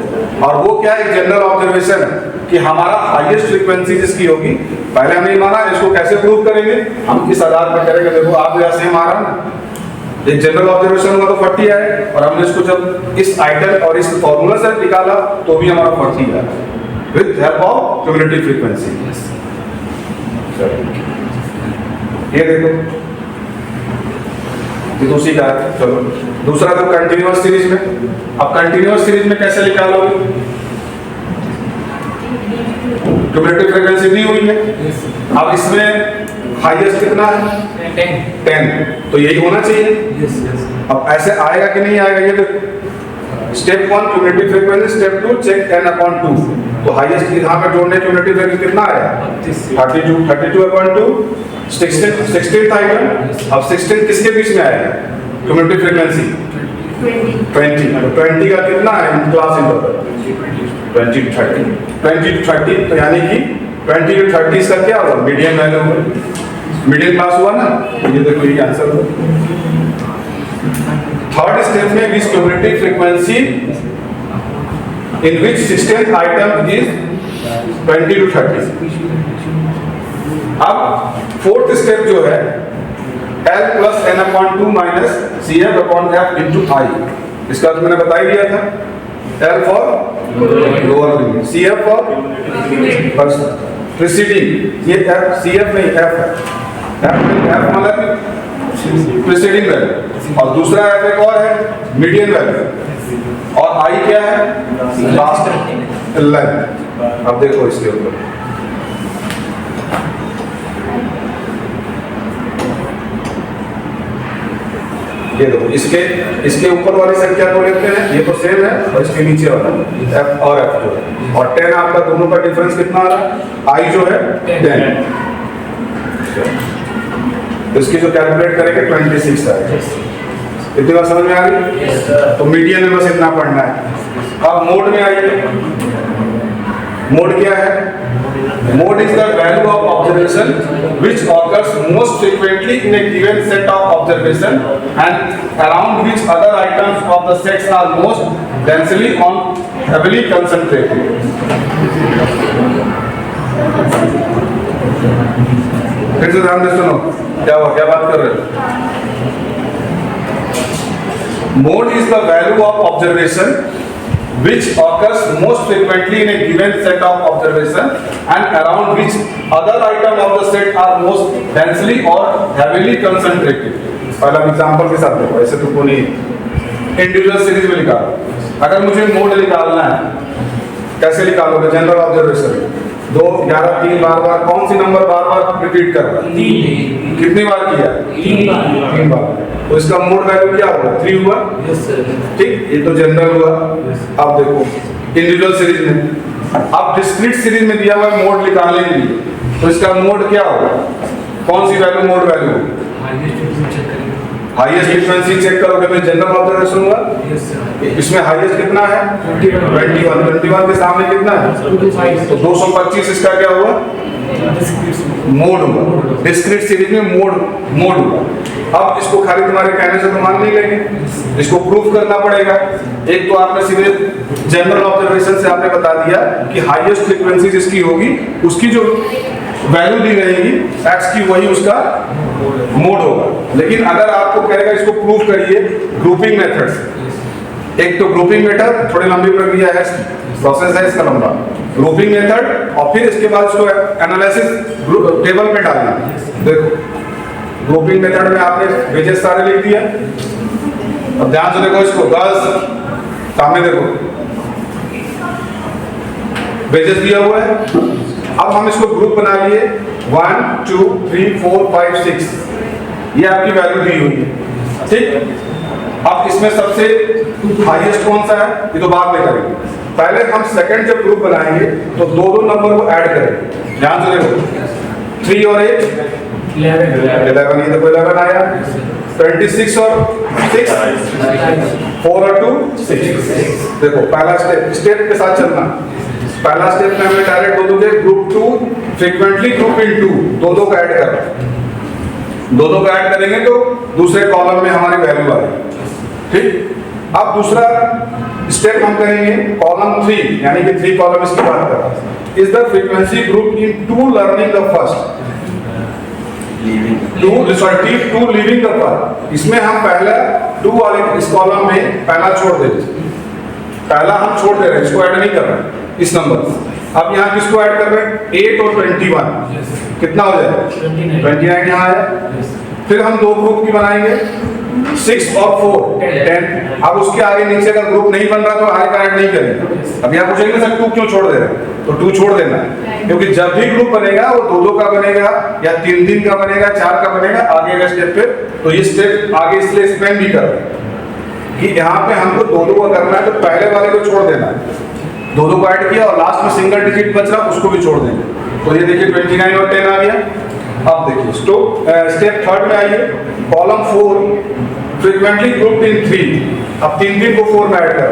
और वो क्या एक जनरल ऑब्जर्वेशन है कि हमारा हाईएस्ट फ्रीक्वेंसी जिसकी होगी, पहले हमने माना, इसको कैसे प्रूव करेंगे, हम किस आधार पर करेंगे। देखो आप ऐसे मारा ना, एक जनरल ऑब्जर्वेशन हुआ तो 40 आए, और हमने इसको जब इस आइटम और इस फॉर्मूला से निकाला तो भी हमारा 40 आया with help of cumulative frequency. ये देखो ये तो उसी का है। चलो दूसरा तो कंटिन्यूअस सीरीज में। अब कंटिन्यूअस सीरीज में कैसे निकालोगे, क्यूमुलेटिव फ्रीक्वेंसी दी हुई है, अब इसमें हाईएस्ट कितना है 10, तो यही होना चाहिए। अब ऐसे आएगा कि नहीं आएगा, ये तो step 1 cumulative frequency, step 2 check n/2, तो हाईएस्ट यहाँ पे जोड़ने क्यूमुलेटिव फ्रीक्वेंसी कितना आया 32/2 16th आइटम। अब 16 किसके बीच में आएगा क्यूमुलेटिव फ्रीक्वेंसी 20, तो 20 का कितना है क्लास इंटरवल 20 to 30, तो यानी कि 20 to 30 इसका क्या होगा मीडियन वैल्यू होगा, मिडिल क्लास हुआ ना, ये देखो ये आंसर हुआ। थर्ड स्टेप में which cumulative frequency in which 16th item is 20 to 30। अब फोर्थ स्टेप जो है L plus n upon 2 minus CF upon F into I, इसका तो मैंने बता ही दिया था। L for lower limit, CF for preceding, ये F CF नहीं F है, F मतलब प्रीसीडिंग वैल्यू, और दूसरा F एक और है मीडियन वैल्यू, और I क्या है लास्ट लेंथ। अब देखो इसके ऊपर ये देखो, इसके ऊपर वाली संख्या को लेते हैं, ये तो सेम है, और इसके नीचे वाला F और F जो है, और 10 आपका दोनों का डिफरेंस कितना आ रहा है, I जो है 10, तो इसकी जो कैलकुलेट करेंगे 26 आएगा। इतनी बात समझ में आ गई? तो मीडियन में बस इतना पढ़ना है। अब मोड में आइए, मोड क्या है? Mode is the value of observation which occurs most frequently in a given set of observation and around which other items of the sets are most densely or heavily concentrated. फिर से ध्यान से सुनो, क्या हुआ, क्या बात कर रहे हो? Mode is the value of observation which occurs most frequently in a given set of observation and around which other items of the set are most densely or heavily concentrated. पहला एग्जांपल के साथ देखो, ऐसे तो कोई individual series में निकालो। अगर मुझे मोड निकालना है, कैसे निकालोगे? जनरल ऑब्जर्वेशन 2, 11, 3 बार कौन सी नंबर बार बार रिपीट कर रहा है? 3। कितनी बार किया? 3 बार। तो इसका मोड वैल्यू क्या हुआ? 3 हुआ। ठीक, ये तो जनरल हुआ। अब देखो इंडिविजुअल सीरीज में, अब डिस्क्रीट सीरीज में दिया हुआ है मोड निकालने के लिए, तो इसका मोड क्या होगा? कौन सी value mode value? Highest frequency check करोगे तो जनरल ऑब्जर्वेशन हुआ। इसमें हाईएस्ट कितना है? 21 के सामने कितना है? तो 225 इसका क्या हुआ? मोड हुआ। डिस्क्रीट सीरीज में मोड हुआ। अब इसको खाली तुम्हारे कहने से तो मान नहीं लेंगे, इसको प्रूफ करना पड़ेगा। एक तो आपने सीधे जनरल ऑब्जर्वेशन से आपने बता दिया कि हाईएस्ट फ्रीक्वेंसी जिसकी होगी उसकी जो वैल्यू दी रहेगी एक्स की, वही उसका मोड होगा। लेकिन अगर आपको कहेगा इसको प्रूफ करिए ग्रुपिंग मेथड से, एक तो ग्रुपिंग मेथड थोड़ी लंबी प्रक्रिया है, प्रोसेस है इसका लंबा, ग्रुपिंग मेथड, और फिर इसके बाद इसको एनालिसिस टेबल में डालना। देखो ग्रुपिंग मेथड में आपने वेजेस सारे लिख दिया। अब ध्यान से देखो इसको, 10 सामने देखो वेजेस दिया हुआ है। अब हम इसको ग्रुप बना लिए 1 2 3 4 5 6, ये आपकी वैल्यू दी हुई है। ठीक, अब इसमें सबसे हाईएस्ट कौन सा है ये तो बाद में करेंगे, पहले हम सेकंड जब ग्रुप बनाएंगे तो दो नंबर को ऐड करेंगे। ध्यान से देखो 3 और 8 11, ये देखो 11 आया, 26 और 6 4 और 2 6। देखो पहला स्टेप के साथ चलना। पहला स्टेप में हमें डायरेक्ट दो के ग्रुप 2 फ्रीक्वेंटली ग्रुप इन 2 दो का ऐड कर रहे हैं, दो का ऐड करेंगे तो दूसरे कॉलम में हमारी वैल्यू आएगी। ठीक, अब दूसरा स्टेप हम करेंगे कॉलम 3, यानी कि 3 कॉलम इसकी बात कर रहा है। Is the frequency group in 2 learning the first, 2 leaving the first. इसमें हम पहला 2 वाले इस कॉलम में पहला छोड़ देते, पहला हम छोड़ दे रहे हैं, इसको ऐड नहीं कर रहे इस नंबर। अब यहाँ किसको ऐड कर रहे हैं? 8 और 21, कितना हो जाएगा? 29 यहाँ है। फिर हम 2 ग्रुप की बनाएंगे 6 और 4 10। अब उसके आगे नीचे का ग्रुप नहीं बन रहा तो आगे का ऐड नहीं करेंगे। अब यहाँ पूछेंगे सर 2 क्यों छोड़ दे रहे हैं? तो 2 छोड़ देना है, क्योंकि जब भी ग्रुप बनेगा वो 2 का बनेगा या 3 का बनेगा, 4 का बनेगा आगे का स्टेप पे। तो ये स्टेप आगे इसलिए एक्सप्लेन भी कर रहे हैं कि यहाँ पे हमको 2 का करना है, तो पहले वाले को छोड़ देना है, 2 को ऐड किया और लास्ट में सिंगल डिजिट बच रहा उसको भी छोड़ देंगे। तो ये देखिए 29 और 10 आ गया। अब देखिए स्टेप थर्ड में आइए, कॉलम 4 फ्रीक्वेंटली ग्रुप इन 3। अब 3 को 4 में ऐड कर,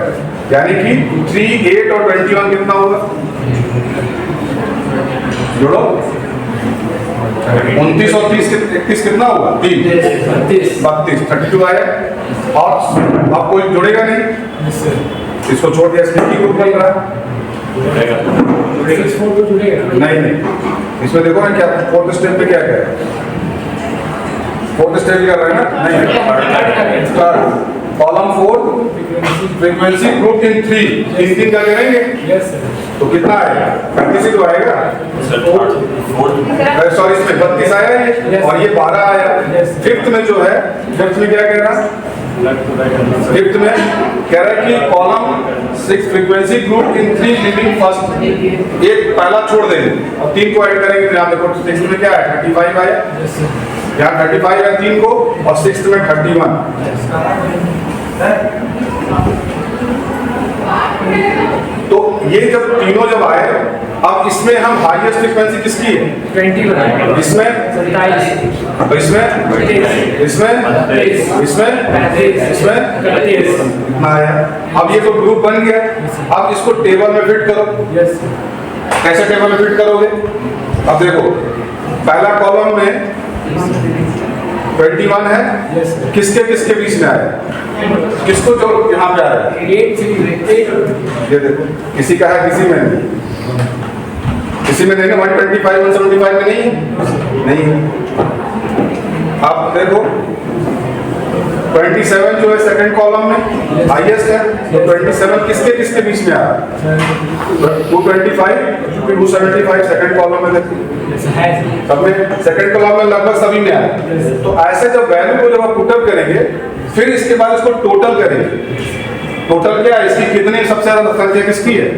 यानी कि 3 8 और 21 कितना होगा? जोड़ो 29 और 30 31 कितना होगा? 3 32 32 आया। और अब कोई जोड़ेगा नहीं, इसको छोड़ दिया, इसलिए ग्रुप बन रहा है। 64 तो जुड़ेगा नहीं, इसमें देखो ना क्या फोर्थ स्टेप पे क्या है, फोर्थ स्टेप कर रहे हैं ना, नहीं third column 4 frequency group in 3 तीन का करेंगे। Yes sir. तो कितना आएगा 36 तो आएगा, सॉरी इसमें 32 आया ये और ये 12 आया। फिफ्थ में जो है, फिफ्थ में क्या कह रहा है, फिफ्थ में कह रहा है कि column 6 frequency group in 3 living first, एक पहला छोड़ देंगे और 3 को ऐड करेंगे। यहाँ देखो 6 में क्या है 35 आया, यहाँ 35 है 3 को और 6 में 31। तो ये जब तीनों जब आए, अब इसमें हम हाईएस्ट फ्रीक्वेंसी किसकी है 20 इसमें, 27 इसमें, इसमें, इसमें, कितना आया। अब ये तो ग्रुप बन गया, अब इसको टेबल में फिट करो। यस कैसे टेबल में फिट करोगे, अब देखो पहला कॉलम में 21 है, किसके किसके बीच में आया, किसको जो यहाँ पे आया, ये देखो किसी का है किसी में नहीं, किसी में नहीं है 125 175 में नहीं है, नहीं है। अब देखो 27 जो है सेकंड कॉलम में हाईएस्ट है, तो 27 किसके किसके बीच में आया, 225 275 सेकंड कॉलम में देखो सब में, सेकंड कॉलम में लगभग सभी में आया। तो ऐसे जब वैल्यू को जब आप पुटअप करेंगे, फिर इसके बाद इसको टोटल करेंगे। टोटल क्या है, इसकी कितनी सबसे ज्यादा संख्या किसकी है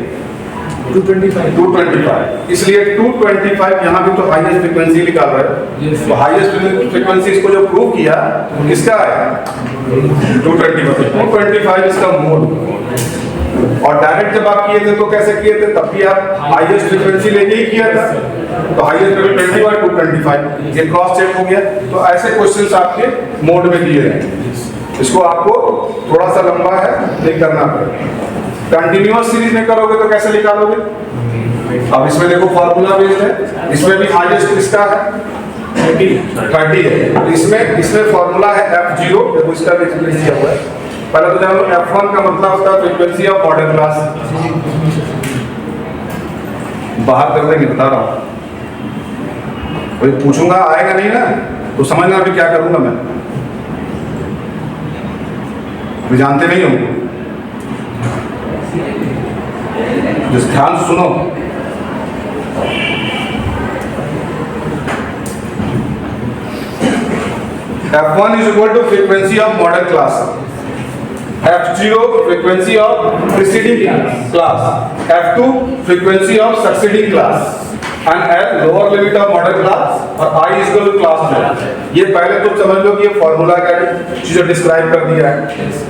225, इसलिए 225 यहाँ भी तो हाईएस्ट फ्रीक्वेंसी निकाल रहा है। तो हाईएस्ट फ्रीक्वेंसी इसको जब प्रूव किया तो किसका है 225 इसका मोड। और डायरेक्ट जब आप किए थे तो कैसे किए थे, तब भी आप हाईएस्ट फ्रीक्वेंसी लेके ही किया था, तो हाईएस्ट 20 और 225 ये क्रॉस चेक हो गया। तो ऐसे क्वेश्चंस आपके मोड में दिए हैं, इसको आपको थोड़ा सा लंबा है नहीं करना पड़ेगा। कंटिन्यूअस सीरीज में करोगे तो कैसे निकालोगे, अब इसमें देखो फार्मूला बेस्ड है, इसमें भी हाईएस्ट किसका है 30 है, तो इसमें फार्मूला है F0, देखो इसका भी एक्सप्लेन किया हुआ है। पहले तो जानो F1 का मतलब होता है फ्रीक्वेंसी ऑफ मॉडल क्लास, बाहर कर देंगे बता रहा हूँ, कोई पूछूंगा आएगा नहीं ना तो समझना अभी क्या करूंगा मैं, अभी जानते नहीं हो, जिस ध्यान से सुनो। F1 is equal to frequency of model class, F0 frequency of preceding class, F2 frequency of succeeding class, and L lower limit of model class और I is equal to class में। ये पहले तो समझ लो कि ये फॉर्मूला का चीज़ describe कर दिया है,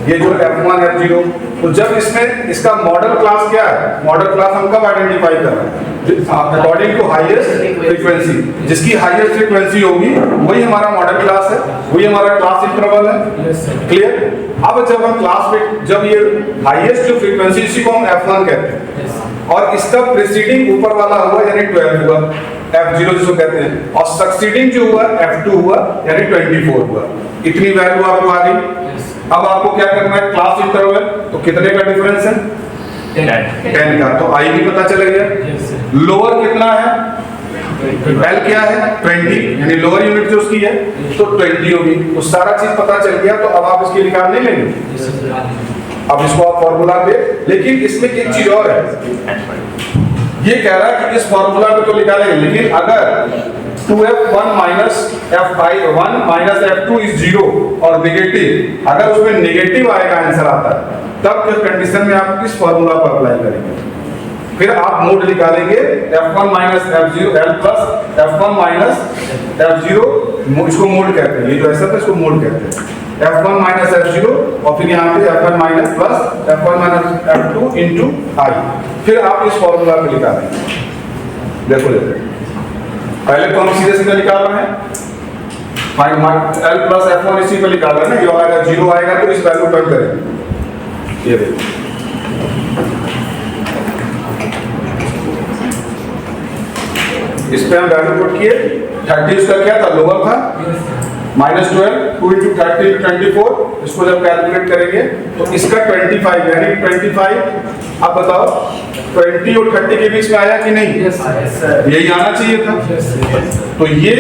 ये जो F1 F0। तो जब इसमें इसका मॉडल क्लास क्या है, मॉडल क्लास हम कब आइडेंटिफाई कर रहे हैं अकॉर्डिंग टू हाईएस्ट फ्रीक्वेंसी, जिसकी हाईएस्ट फ्रीक्वेंसी होगी वही हमारा मॉडल क्लास है, वही हमारा क्लास इंटरवल है। क्लियर। अब जब हम क्लास में जब ये हाईएस्ट जो फ्रीक्वेंसी इसी को हम F1 कहते हैं और इसका प्रीसीडिंग ऊपर वाला हुआ यानी 12 हुआ F0 जिसको कहते हैं, और सक्सीडिंग जो हुआ F2 हुआ यानी 24 हुआ। इतनी वैल्यू आपको आ गई। अब आपको क्या करना है, क्लास इंटरवल तो कितने का डिफरेंस है 10 का, तो आई भी पता चल गया। लोअर कितना है L क्या है 20 यानी लोअर यूनिट जो उसकी है तो 20 होगी, तो सारा चीज पता चल गया। तो अब आप इसकी निकाल नहीं लेंगे, अब इसको आप फॉर्मूला पे, लेकिन इसमें एक चीज और है, ये कह रहा है कि इस फॉर्मूला पे तो निकालेंगे, लेकिन अगर 2F1 minus F1 minus F2 is 0 और नेगेटिव, अगर उसमें नेगेटिव आएगा आंसर आता है, तब किस कंडीशन में आप किस फॉर्मूला को अप्लाई करेंगे, फिर आप मोड निकालेंगे F1 minus F0 L plus F1 minus F0, इसको मोड कहते हैं, ये जो ऐसा था इसको मोड कहते हैं, F1 माइनस F0 और फिर यहाँ पे F1 minus plus F1 minus F2 into I, फिर आप इस फॉर्मूला को निकालेंगे। देखो देखो पहले तो हम सीधे सीधे निकाल रहे हैं, L प्लस F1 इसी पे निकाल रहे हैं ना, ये आएगा 0 आएगा तो इस वैल्यू पर करेंगे। ये देखो इस पे हम वैल्यू पुट किए, 30 उसका क्या था लोअर था, -12 2 इंटू 30 24, इसको जब कैलकुलेट करेंगे तो इसका 25 यानी 25 अब बताओ 20 और 30 के बीच में आया कि नहीं? यही आना चाहिए था। तो ये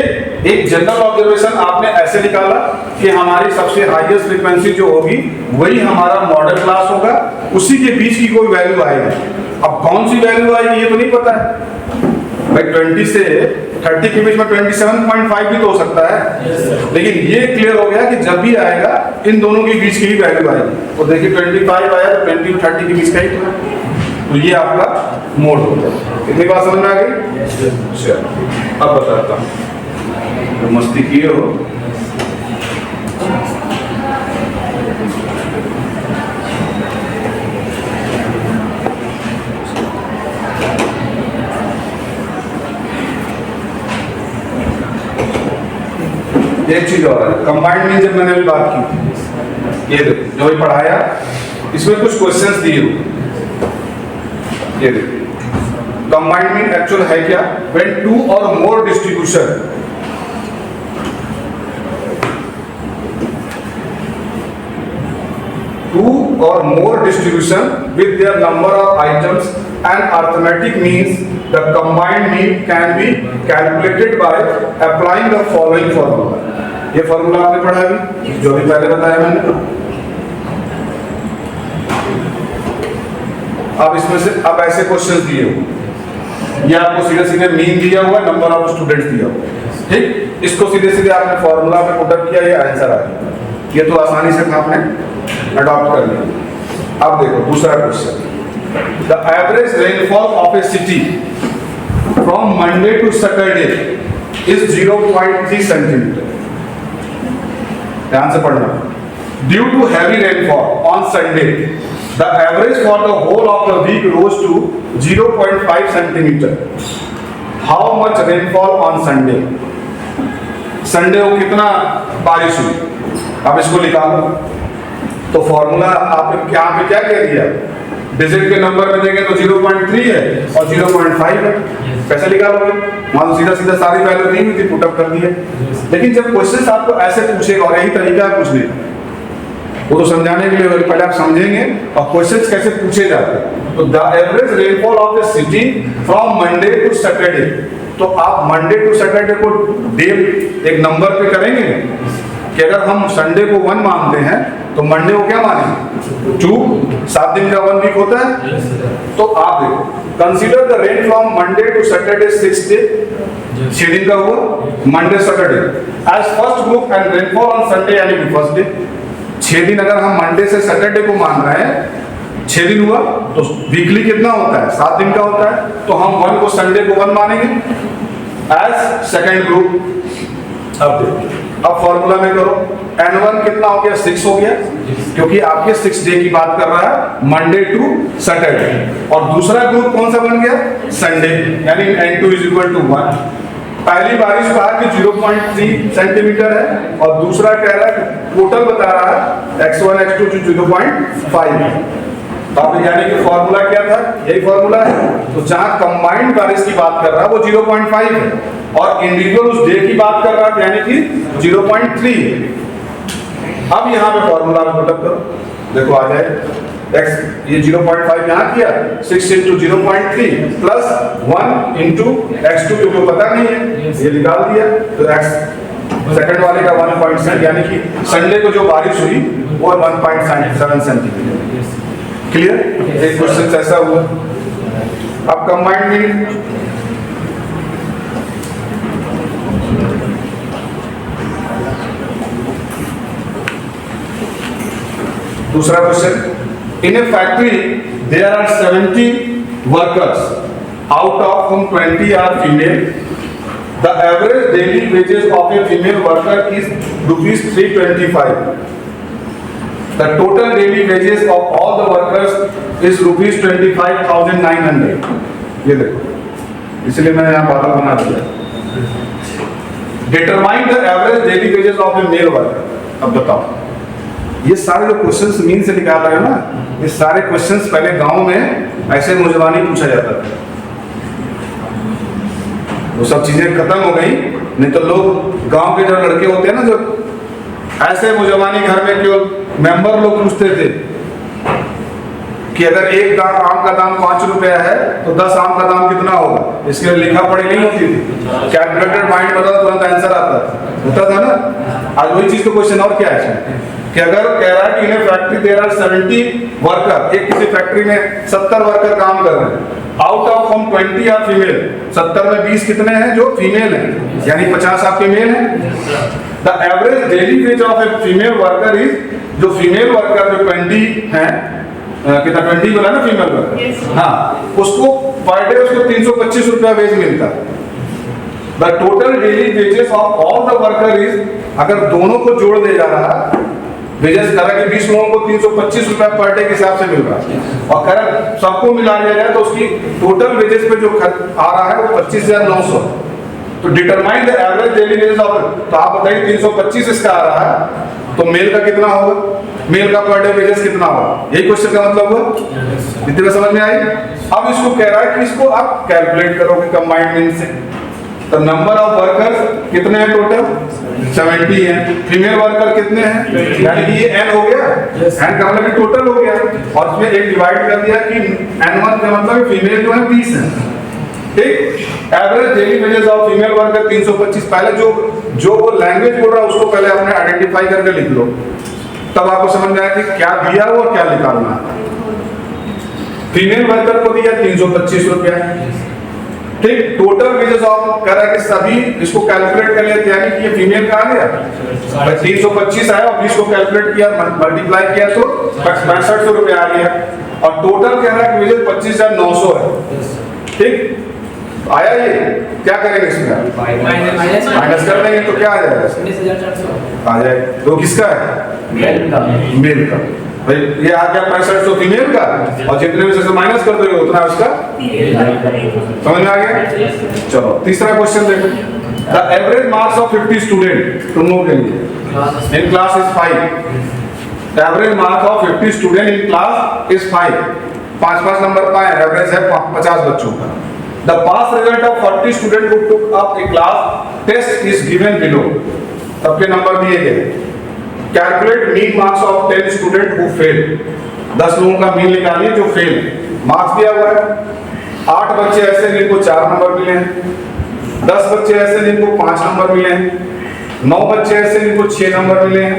एक जनरल ऑब्जर्वेशन आपने ऐसे निकाला कि हमारी सबसे हाईएस्ट फ्रीक्वेंसी जो होगी वही हमारा मॉडल क्लास होगा, उसी के बीच की कोई वैल्यू आएगी। अब कौन सी वैल्यू आएगी ये तो नहीं पता है भाई। 20 से 30 के बीच में 27.5 भी तो हो सकता है, लेकिन ये क्लियर हो गया कि जब भी आएगा इन दोनों के बीच की ही वैल्यू आएगी। तो देखिए 25 आया तो 20 और 30 के बीच का ही था, तो ये आपका मोड हो गया। इतनी बात समझ में आ गई? चलो अब बताता हूँ, तो मस्ती किए हो। एक चीज और है, कंबाइंड मीन जब मैंने अभी बात की, ये देखो जो भी पढ़ाया इसमें कुछ क्वेश्चंस दिए हुए, ये देखो कंबाइंड मीन एक्चुअल है क्या? व्हेन टू और मोर distribution with their number of items and arithmetic means, the combined mean can be calculated by applying the following formula. ये फॉर्मूला आपने पढ़ा अभी, जो भी पहले बताया मैंने। अब इसमें से अब ऐसे क्वेश्चन दिए हुए, ये आपको सीधे सीधे मीन दिया हुआ, नंबर ऑफ स्टूडेंट्स दिया हुआ, ठीक। इसको सीधे सीधे आपने फॉर्मूला में पुट अप किया, ये आंसर आ गया। ये तो आसानी से आपने अडॉप्ट कर लिया। अब देखो दूसरा question, the average rainfall of a city from Monday to Saturday is 0.3 centimetre. ध्यान से पढ़ना। Due to heavy rainfall on Sunday the average for the whole of the week rose to 0.5 centimetre. How much rainfall on Sunday? Sunday को कितना बारिश हुई? अब इसको निकालो। तो फॉर्मूला आपने यहाँ पे क्या कह दिया? डिजिट के नंबर में देंगे तो 0.3 है और 0.5 है, कैसे निकालोगे? मान लो सीधा सीधा सारी वैल्यू नहीं हुई थी, पुट अप कर दिए। लेकिन जब क्वेश्चन आपको ऐसे पूछेगा, और यही तरीका है पूछने का, वो तो समझाने के लिए पहले आप समझेंगे और क्वेश्चंस कैसे पूछे जाते हैं। तो the average rainfall of the city from Monday to Saturday, तो आप मंडे टू सैटरडे को डे एक नंबर पे करेंगे कि अगर हम संडे को 1 मानते हैं तो मंडे को क्या मानेंगे? 2। 7 दिन का 1 वीक होता है। तो आप देखो, consider the rain from Monday to Saturday 6 day, 6 दिन का हुआ, Monday Saturday as first group and rainfall on Sunday यानी कि फर्स्ट डे। 6 दिन अगर हम मंडे से सैटरडे को मान रहे हैं, 6 दिन हुआ तो वीकली कितना होता है? 7 दिन का होता है। तो हम 1 को संडे को 1 मानेंगे एज सेकेंड ग्रुप। अब देखो, अब फॉर्मूला में करो, n1 कितना हो गया? 6 हो गया, क्योंकि आपके 6 डे की बात कर रहा है, मंडे टू सैटरडे। और दूसरा ग्रुप कौन सा बन गया? संडे, यानी n2 इज इक्वल टू 1। पहली बारिश कहा कि 0.3 सेंटीमीटर है और दूसरा कह रहा है, टोटल बता रहा है x1 x2 जो 0.5 है। अब यानी कि फॉर्मूला क्या था? यही फॉर्मूला है। तो जहां कंबाइंड बारिश की बात कर रहा है वो 0.5 है और इंडिविजुअल उस डे की बात कर रहा है यानी कि 0.3 है। अब यहाँ पे फॉर्मूला में पुट अप करो, देखो आ जाए x, ये 0.5 यहाँ किया, 6 इंटू 0.3 प्लस 1 इंटू x2 क्योंकि पता नहीं है, ये निकाल दिया। तो x सेकंड वाले का 1.7 यानी कि संडे को जो बारिश हुई वो 1.7 सेंटीमीटर। क्लियर? एक क्वेश्चन ऐसा हुआ। अब कंबाइंड मीनिंग, दूसरा question, in a factory there are 70 workers, out of whom 20 are female. The average daily wages of a female worker is ₹325। The total daily wages of all the workers is ₹25,900। ये देखो, इसलिए मैंने यहाँ बादल बना दिया। Determine the average daily wages of a male worker। अब बताओ, ये सारे जो क्वेश्चंस मीन से निकाल रहे हो ना, ये सारे क्वेश्चंस पहले गांव में ऐसे मुजवानी पूछा जाता था। वो सब चीजें खत्म हो गई, नहीं तो लोग गांव के जो लड़के होते हैं ना, जो ऐसे मुजवानी घर में केवल मेंबर लोग पूछते थे कि अगर एक आम का दाम 5 रुपया है तो 10 आम का दाम कितना होगा, इसके लिए लिखा पढ़ी नहीं होती थी, कैलकुलेटेड माइंड बता तुरंत आंसर होता था ना। आज वही चीज तो क्वेश्चन और क्या है कि अगर कह रहा है कि इन्हें फैक्ट्री दे रहा है 70 वर्कर, एक किसी फैक्ट्री में 70 वर्कर काम कर रहे हैं, आउट ऑफ हम 20 आर फीमेल, 70 में 20 कितने हैं जो फीमेल हैं, यानी 50 आपके मेल हैं। The average daily ways of a female worker is, जो फीमेल वर्कर जो 20 हैं, कितना 20 बोला ना फीमेल वर्कर, हाँ, उसको पर डे उसको 325 रुपया वेज मिलता है। The total daily wages of all the worker is, अगर दोनों को जोड़ दे जा रहा है, वेजेस करा कि 20 लोगों को 325 रुपया पर डे के हिसाब से मिल रहा है, और करा सबको मिला दिया जाए तो उसकी टोटल वेजेस पे जो खर्च आ रहा है वो 25,900। तो determine the average daily wages of, तो आप बताइए 325 इसका आ रहा है तो मेल का कितना होगा, मेल का पर डे वेजेस कितना होगा, यही क्वेश्चन का मतलब हुआ। इतनी बात समझ में आई। अब इसको कह रहा है कि इसको आप कैलकुलेट करोगे कंबाइंड मीन से, तो नंबर ऑफ वर्कर्स कितने हैं टोटल, 70 हैं, फीमेल वर्कर कितने हैं, यानी कि ये n हो गया, n का मतलब टोटल हो गया, और इसमें एक डिवाइड कर दिया कि n1 का मतलब फीमेल जो है 20 है, ठीक। Average daily wages of female worker 325। पहले जो वो लैंग्वेज बोल रहा है उसको पहले आपने आइडेंटिफाई करके लिख लो, तब आपको समझ में आया कि क्या दिया और क्या निकालना है। फीमेल वर्कर को दिया 325 रुपया, ठीक। टोटल वेजेस ऑफ कह रहा है कि सभी इसको कैलकुलेट कर लेते, यानी कि ये फीमेल का आ गया 325 आया, और 20 को कैलकुलेट किया, मल्टीप्लाई किया तो 6500 रुपया आ गया, और टोटल कह रहा है कि वेजेस 25,900 है, ठीक। आया ये, क्या करेंगे इसमें माइनस कर देंगे तो क्या आ जाएगा, 19,400 आ जाए। तो किसका है, मेल का। भाई ये आ गया 6500 फीमेल का, और जितने में से माइनस कर दोगे उतना उसका समझ में आ गया। चलो तीसरा क्वेश्चन देखो। The average marks of 50 student तुम लोगों के लिए in class is 5। The average marks of 50 student in class is 5। 5 number पाए, एवरेज है 50 बच्चों का। The pass result of 40 students who took up a class test is given below. सबके number दिए गए। Calculate mean marks of 10 students who failed. 10 लोगों का mean निकालिए जो फेल। मार्क्स दिया हुआ है। 8 बच्चे ऐसे जिनको 4 नंबर मिले हैं, 10 बच्चे ऐसे जिनको 5 नंबर मिले हैं, 9 बच्चे ऐसे जिनको 6 नंबर मिले हैं,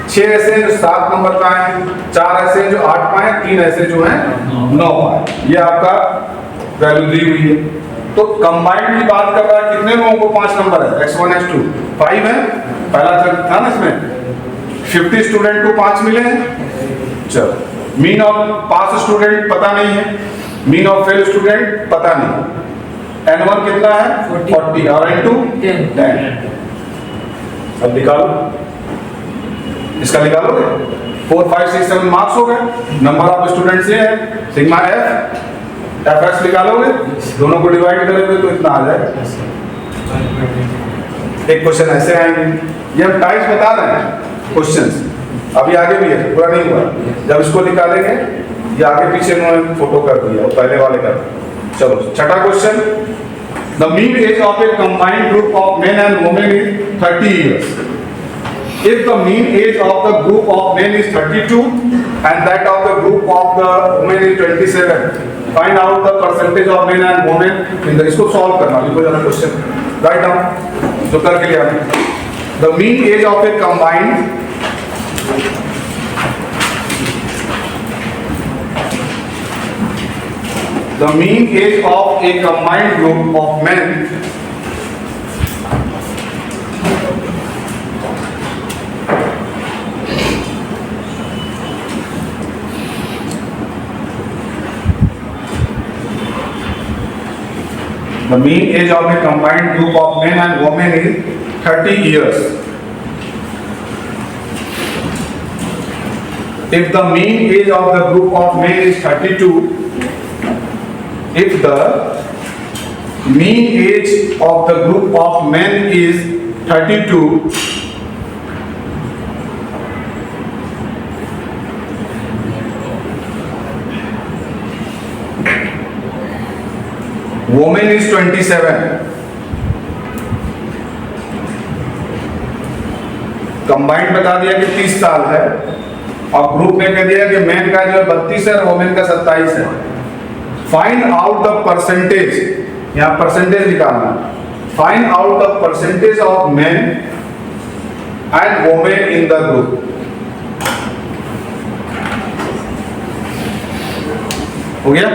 6 ऐसे जो 7 नंबर पाए हैं, 4 ऐसे जो 8 पाए, 3 ऐसे जो हैं 9 पाए। ये आपका वैल्यू दी हुई है। तो कंबाइंड की बात कर रहा है, कितने लोगों को 5 नंबर है, x1 x2 5 है, पहला था ना इसमें 50 स्टूडेंट को 5 मिले हैं। चलो मीन ऑफ पास स्टूडेंट पता नहीं है, मीन ऑफ फेल स्टूडेंट पता नहीं, n1 कितना है 40 और n2 10। अब निकालो, इसका निकालोगे 4 5 6 7 मार्क्स हो गए। नंबर ऑफ स्टूडेंट्स ये है सिग्मा एफ एक्स निकालोगे, दोनों को डिवाइड करोगे तो इतना आ जाएगा। एक क्वेश्चन ऐसे आएंगे, ये हम टाइप्स बता रहे हैं क्वेश्चंस, अभी आगे भी है, पूरा नहीं हुआ। जब इसको निकालेंगे, ये आगे पीछे उन्होंने फोटो कर दिया, पहले वाले का। चलो छठा question. The mean age of a combined group of men and women is 30 years. If the mean age of the group of men is 32 and that of the group of the women is 27, find out the percentage of men and women in the, इसको solve करना, लिखो जरा question, write down जो करके लिया हमने। The mean age of a combined group of men The mean age of a combined group of men and women is 30 years. If the mean age of the group of men is 32, if the mean age of the group of men is 32, women is 27, combined बता दिया कि 30 साल है, और group में कह दिया कि मेन का जो 32 है वोमेन का 27 है। फाइंड आउट द परसेंटेज, यहाँ परसेंटेज निकालना। Find out the percentage of men and women in the group. हो गया?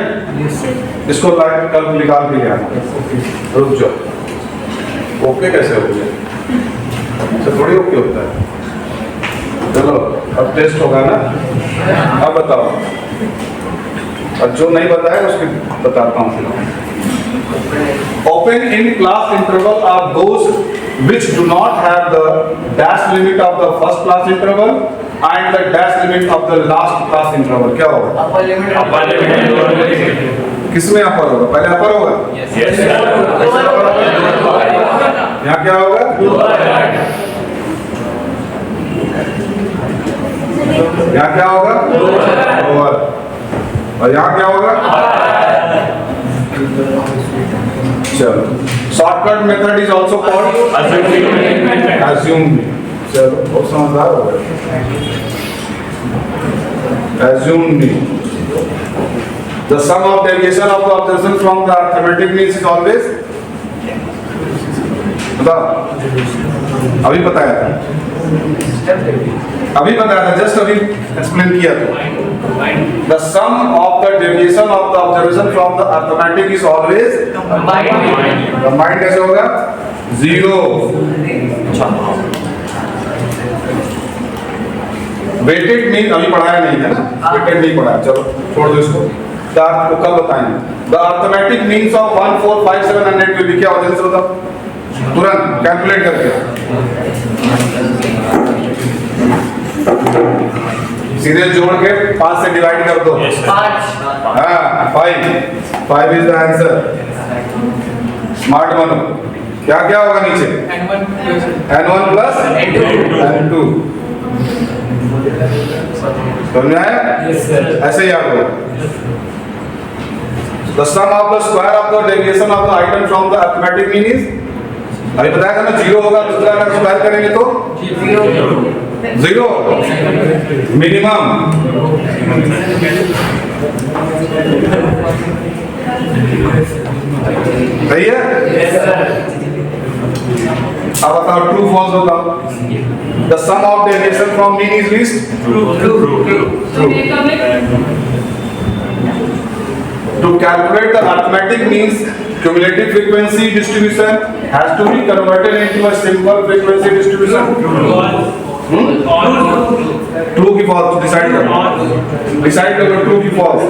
इसको कल निकाल के लिया। रुक जाओ, ओके कैसे हो गया? तो थोड़ी ओके होता है। चलो अब टेस्ट होगा ना, अब बताओ। और जो नहीं बताया उसके बताता हूँ। Open in class interval are those which do not have the dash limit of the first class interval and the dash limit of the last class interval. क्या होगा? Upper limit. किसमें अपर होगा? पहले अपर होगा? Yes. यहाँ क्या होगा? यहाँ क्या होगा? लोअर। और यहाँ क्या होगा? चलो, shortcut method is also called assume। चलो, बहुत समझदार हो गए। assume the sum of deviation of the observation from the arithmetic means is always, अभी बताया था, जस्ट अभी एक्सप्लेन किया था। The sum of the deviation of the observation from the arithmetic is always combined। कैसे होगा? 0। वेटेड मीन अभी पढ़ाया नहीं है ना, वेटेड नहीं पढ़ाया, चलो छोड़ दो इसको, आपको कल बताएंगे। The arithmetic means of 1, 4, 5, 7 and 8 will be क्या हो जाए बताओ तुरंत कैलकुलेट करके। सीधे जोड़ के 5 से डिवाइड कर दो। 5 इज द आंसर। स्मार्ट बनो। क्या क्या होगा नीचे? n1 plus n2। समझ में आया? ऐसे ही याद होगा। The sum of the square of the deviation of the item from the arithmetic mean is, अभी बताया था ना 0 होगा, दूसरा अगर स्क्वायर करेंगे तो 0 मिनिमम। सही है? अब बताओ ट्रू फॉल्स बताओ। The sum of deviation from mean is least? True। To calculate the arithmetic means, cumulative frequency distribution has to be converted into a simple frequency distribution। True की false decide करो, decide करो true की false.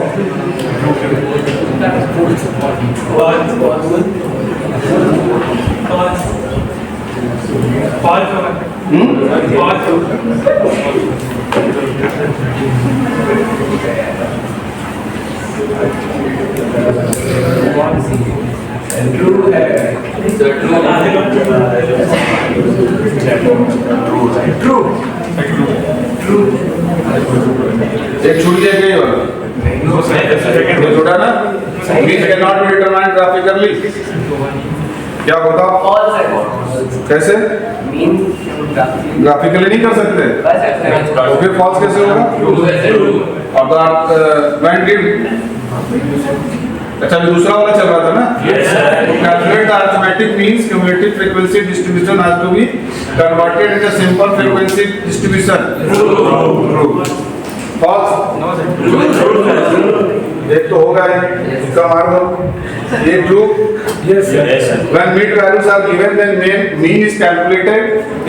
True है। True एक छूट गया क्या ये वाला? ये छोटा ना? Means cannot be determined graphically। क्या बताओ? फॉल्स है। कैसे? मीन ग्राफिकली नहीं कर सकते, तो फिर फॉल्स कैसे होगा? और तो अच्छा दूसरा वाला चल रहा था ना? Calculate the arithmetic means cumulative frequency distribution has to be converted into simple frequency distribution। True। False? एक तो होगा ही, इसका मार दो। ये true? Yes। When mid values are given, then mean is calculated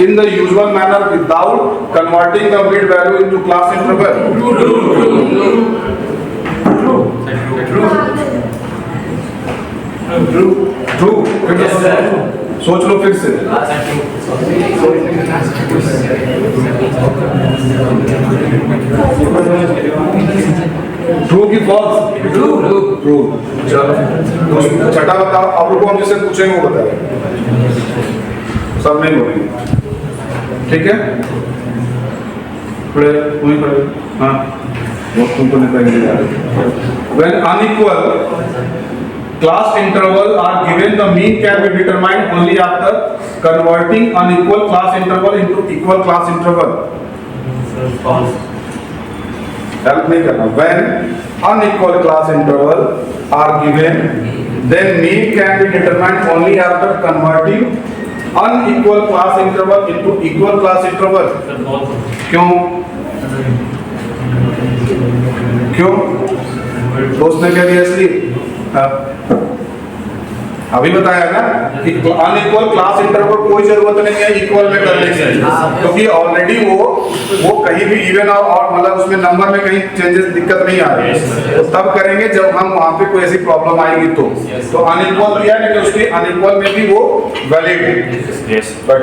in the usual manner without converting the mid value into class interval। True. सोच लो फिर से। ट्रू की फॉल्स? ट्रू। चलो छठा बताओ। अब रुको, हम जिससे पूछेंगे वो बताएं, सब नहीं बोलेंगे, ठीक है? पढ़े हाँ, वो तुमको नहीं कहेंगे। When unequal class interval are given, the mean can be determined only after converting unequal class interval into equal class interval। Help नहीं करना। When unequal class interval are given then mean can be determined only after converting unequal class interval into equal class interval. क्यों क्यों? तो उसने क्या दिया इसलिए अभी बताया ना कि अनइक्वल क्लास इंटरवल कोई जरूरत नहीं है इक्वल में करने की, क्योंकि ऑलरेडी वो कहीं भी इवन और मतलब उसमें नंबर में कहीं चेंजेस दिक्कत नहीं आ रही है। तो तब करेंगे जब हम वहां पे कोई ऐसी प्रॉब्लम आएगी तो अनइक्वल दिया लेकिन उसकी अनइक्वल में भी वो वैलिड है। बट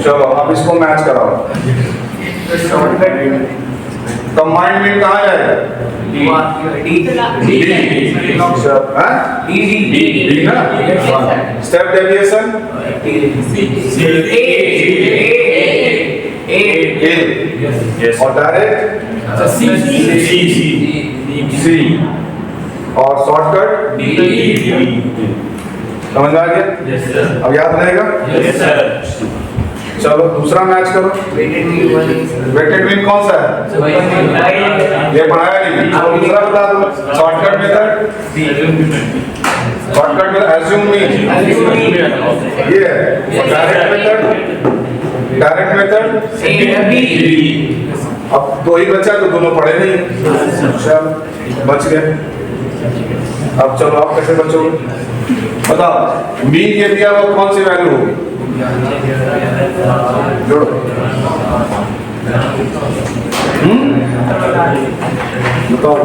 चलो अब इसको मैच कराओ। कंबाइंड मीन कहाँ जाएगा? डी ना। स्टेप डेविएशन और डायरेक्ट सी और शॉर्टकट समझ आ गया? अब याद रहेगा? चलो दूसरा मैच करो। वेटेड मीन कौन सा है? ये पढ़ाया नहीं। चलो दूसरा बता दो। शॉर्टकट मेथड एज्यूम मीन ये है। डायरेक्ट मेथड अब दो ही बचा तो दोनों पढ़े नहीं। चल बच गए। अब चलो आप कैसे बचोगे बताओ। मीन ये दिया वो कौन सी वैल्यू होगी? जोड़ो। बताओ।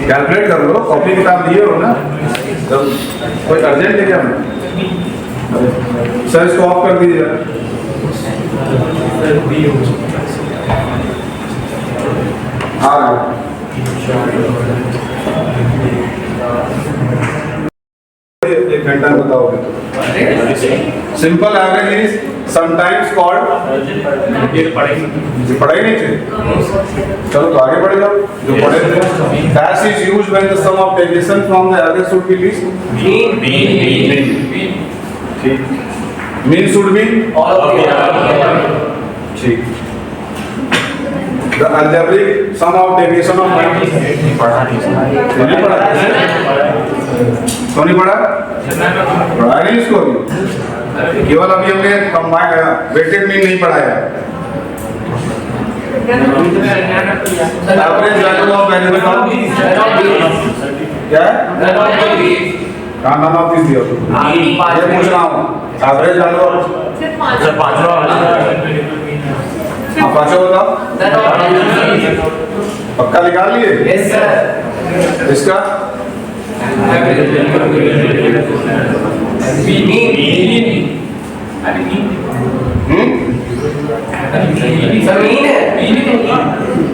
कैलकुलेट कर लो, कॉपी किताब लिए हो ना। तो कोई अर्जेंट है क्या? सर इसको ऑफ कर दीजिए। एक घंटा बताओगे तो simple average is sometimes called. ये पढ़ाई नहीं थी। चलो तो आगे बढ़ जाओ जो पढ़े थे। Dash is used when the sum of deviation from the average should be least. Mean should be ठीक। The algebraic sum of deviation of नहीं पढ़ा? तो नहीं पढ़ा? पढ़ा नहीं इसको अभी। केवल अभी हमने कंबाइंड वेटेड मीन नहीं पढ़ाया। एवरेज वैल्यू ऑफ वेरिएबल क्या है? नन ऑफ दिस दिया। ये पूछ रहा हूँ एवरेज वैल्यू पांचों बताओ। पक्का निकाल लिए? Yes sir. इसका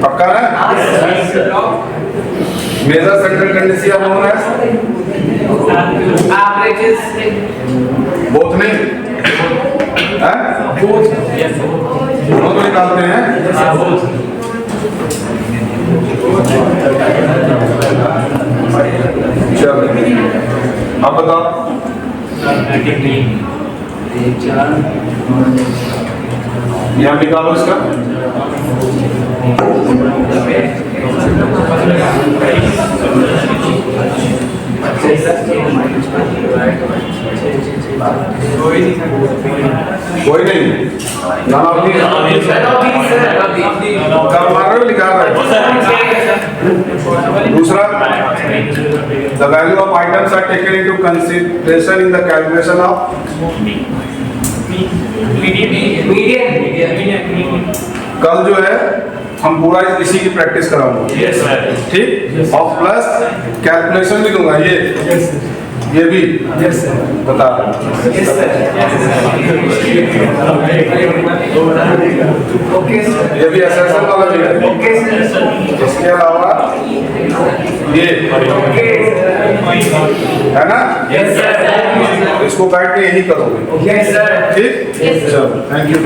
पक्का ना? Measure central tendency of known as both नहीं है? दोनों तो निकालते हैं। चलो अब बताओ। यहाँ निकालो इसका। कोई नहीं लिखा है। दूसरा the value of items are taken into consideration in the calculation of median। कल जो है हम पूरा इसी की प्रैक्टिस कराऊंगा। Yes sir. ठीक। और प्लस कैलकुलेशन भी दूंगा ये भी। Yes sir. बता रहा। Yes sir. Okay sir. ये भी एसएसएल वाला भी है। Okay sir. इसके अलावा ये है ना? Yes sir. इसको बैठ के यही करोगे। Yes sir. ठीक। चलो थैंक यू।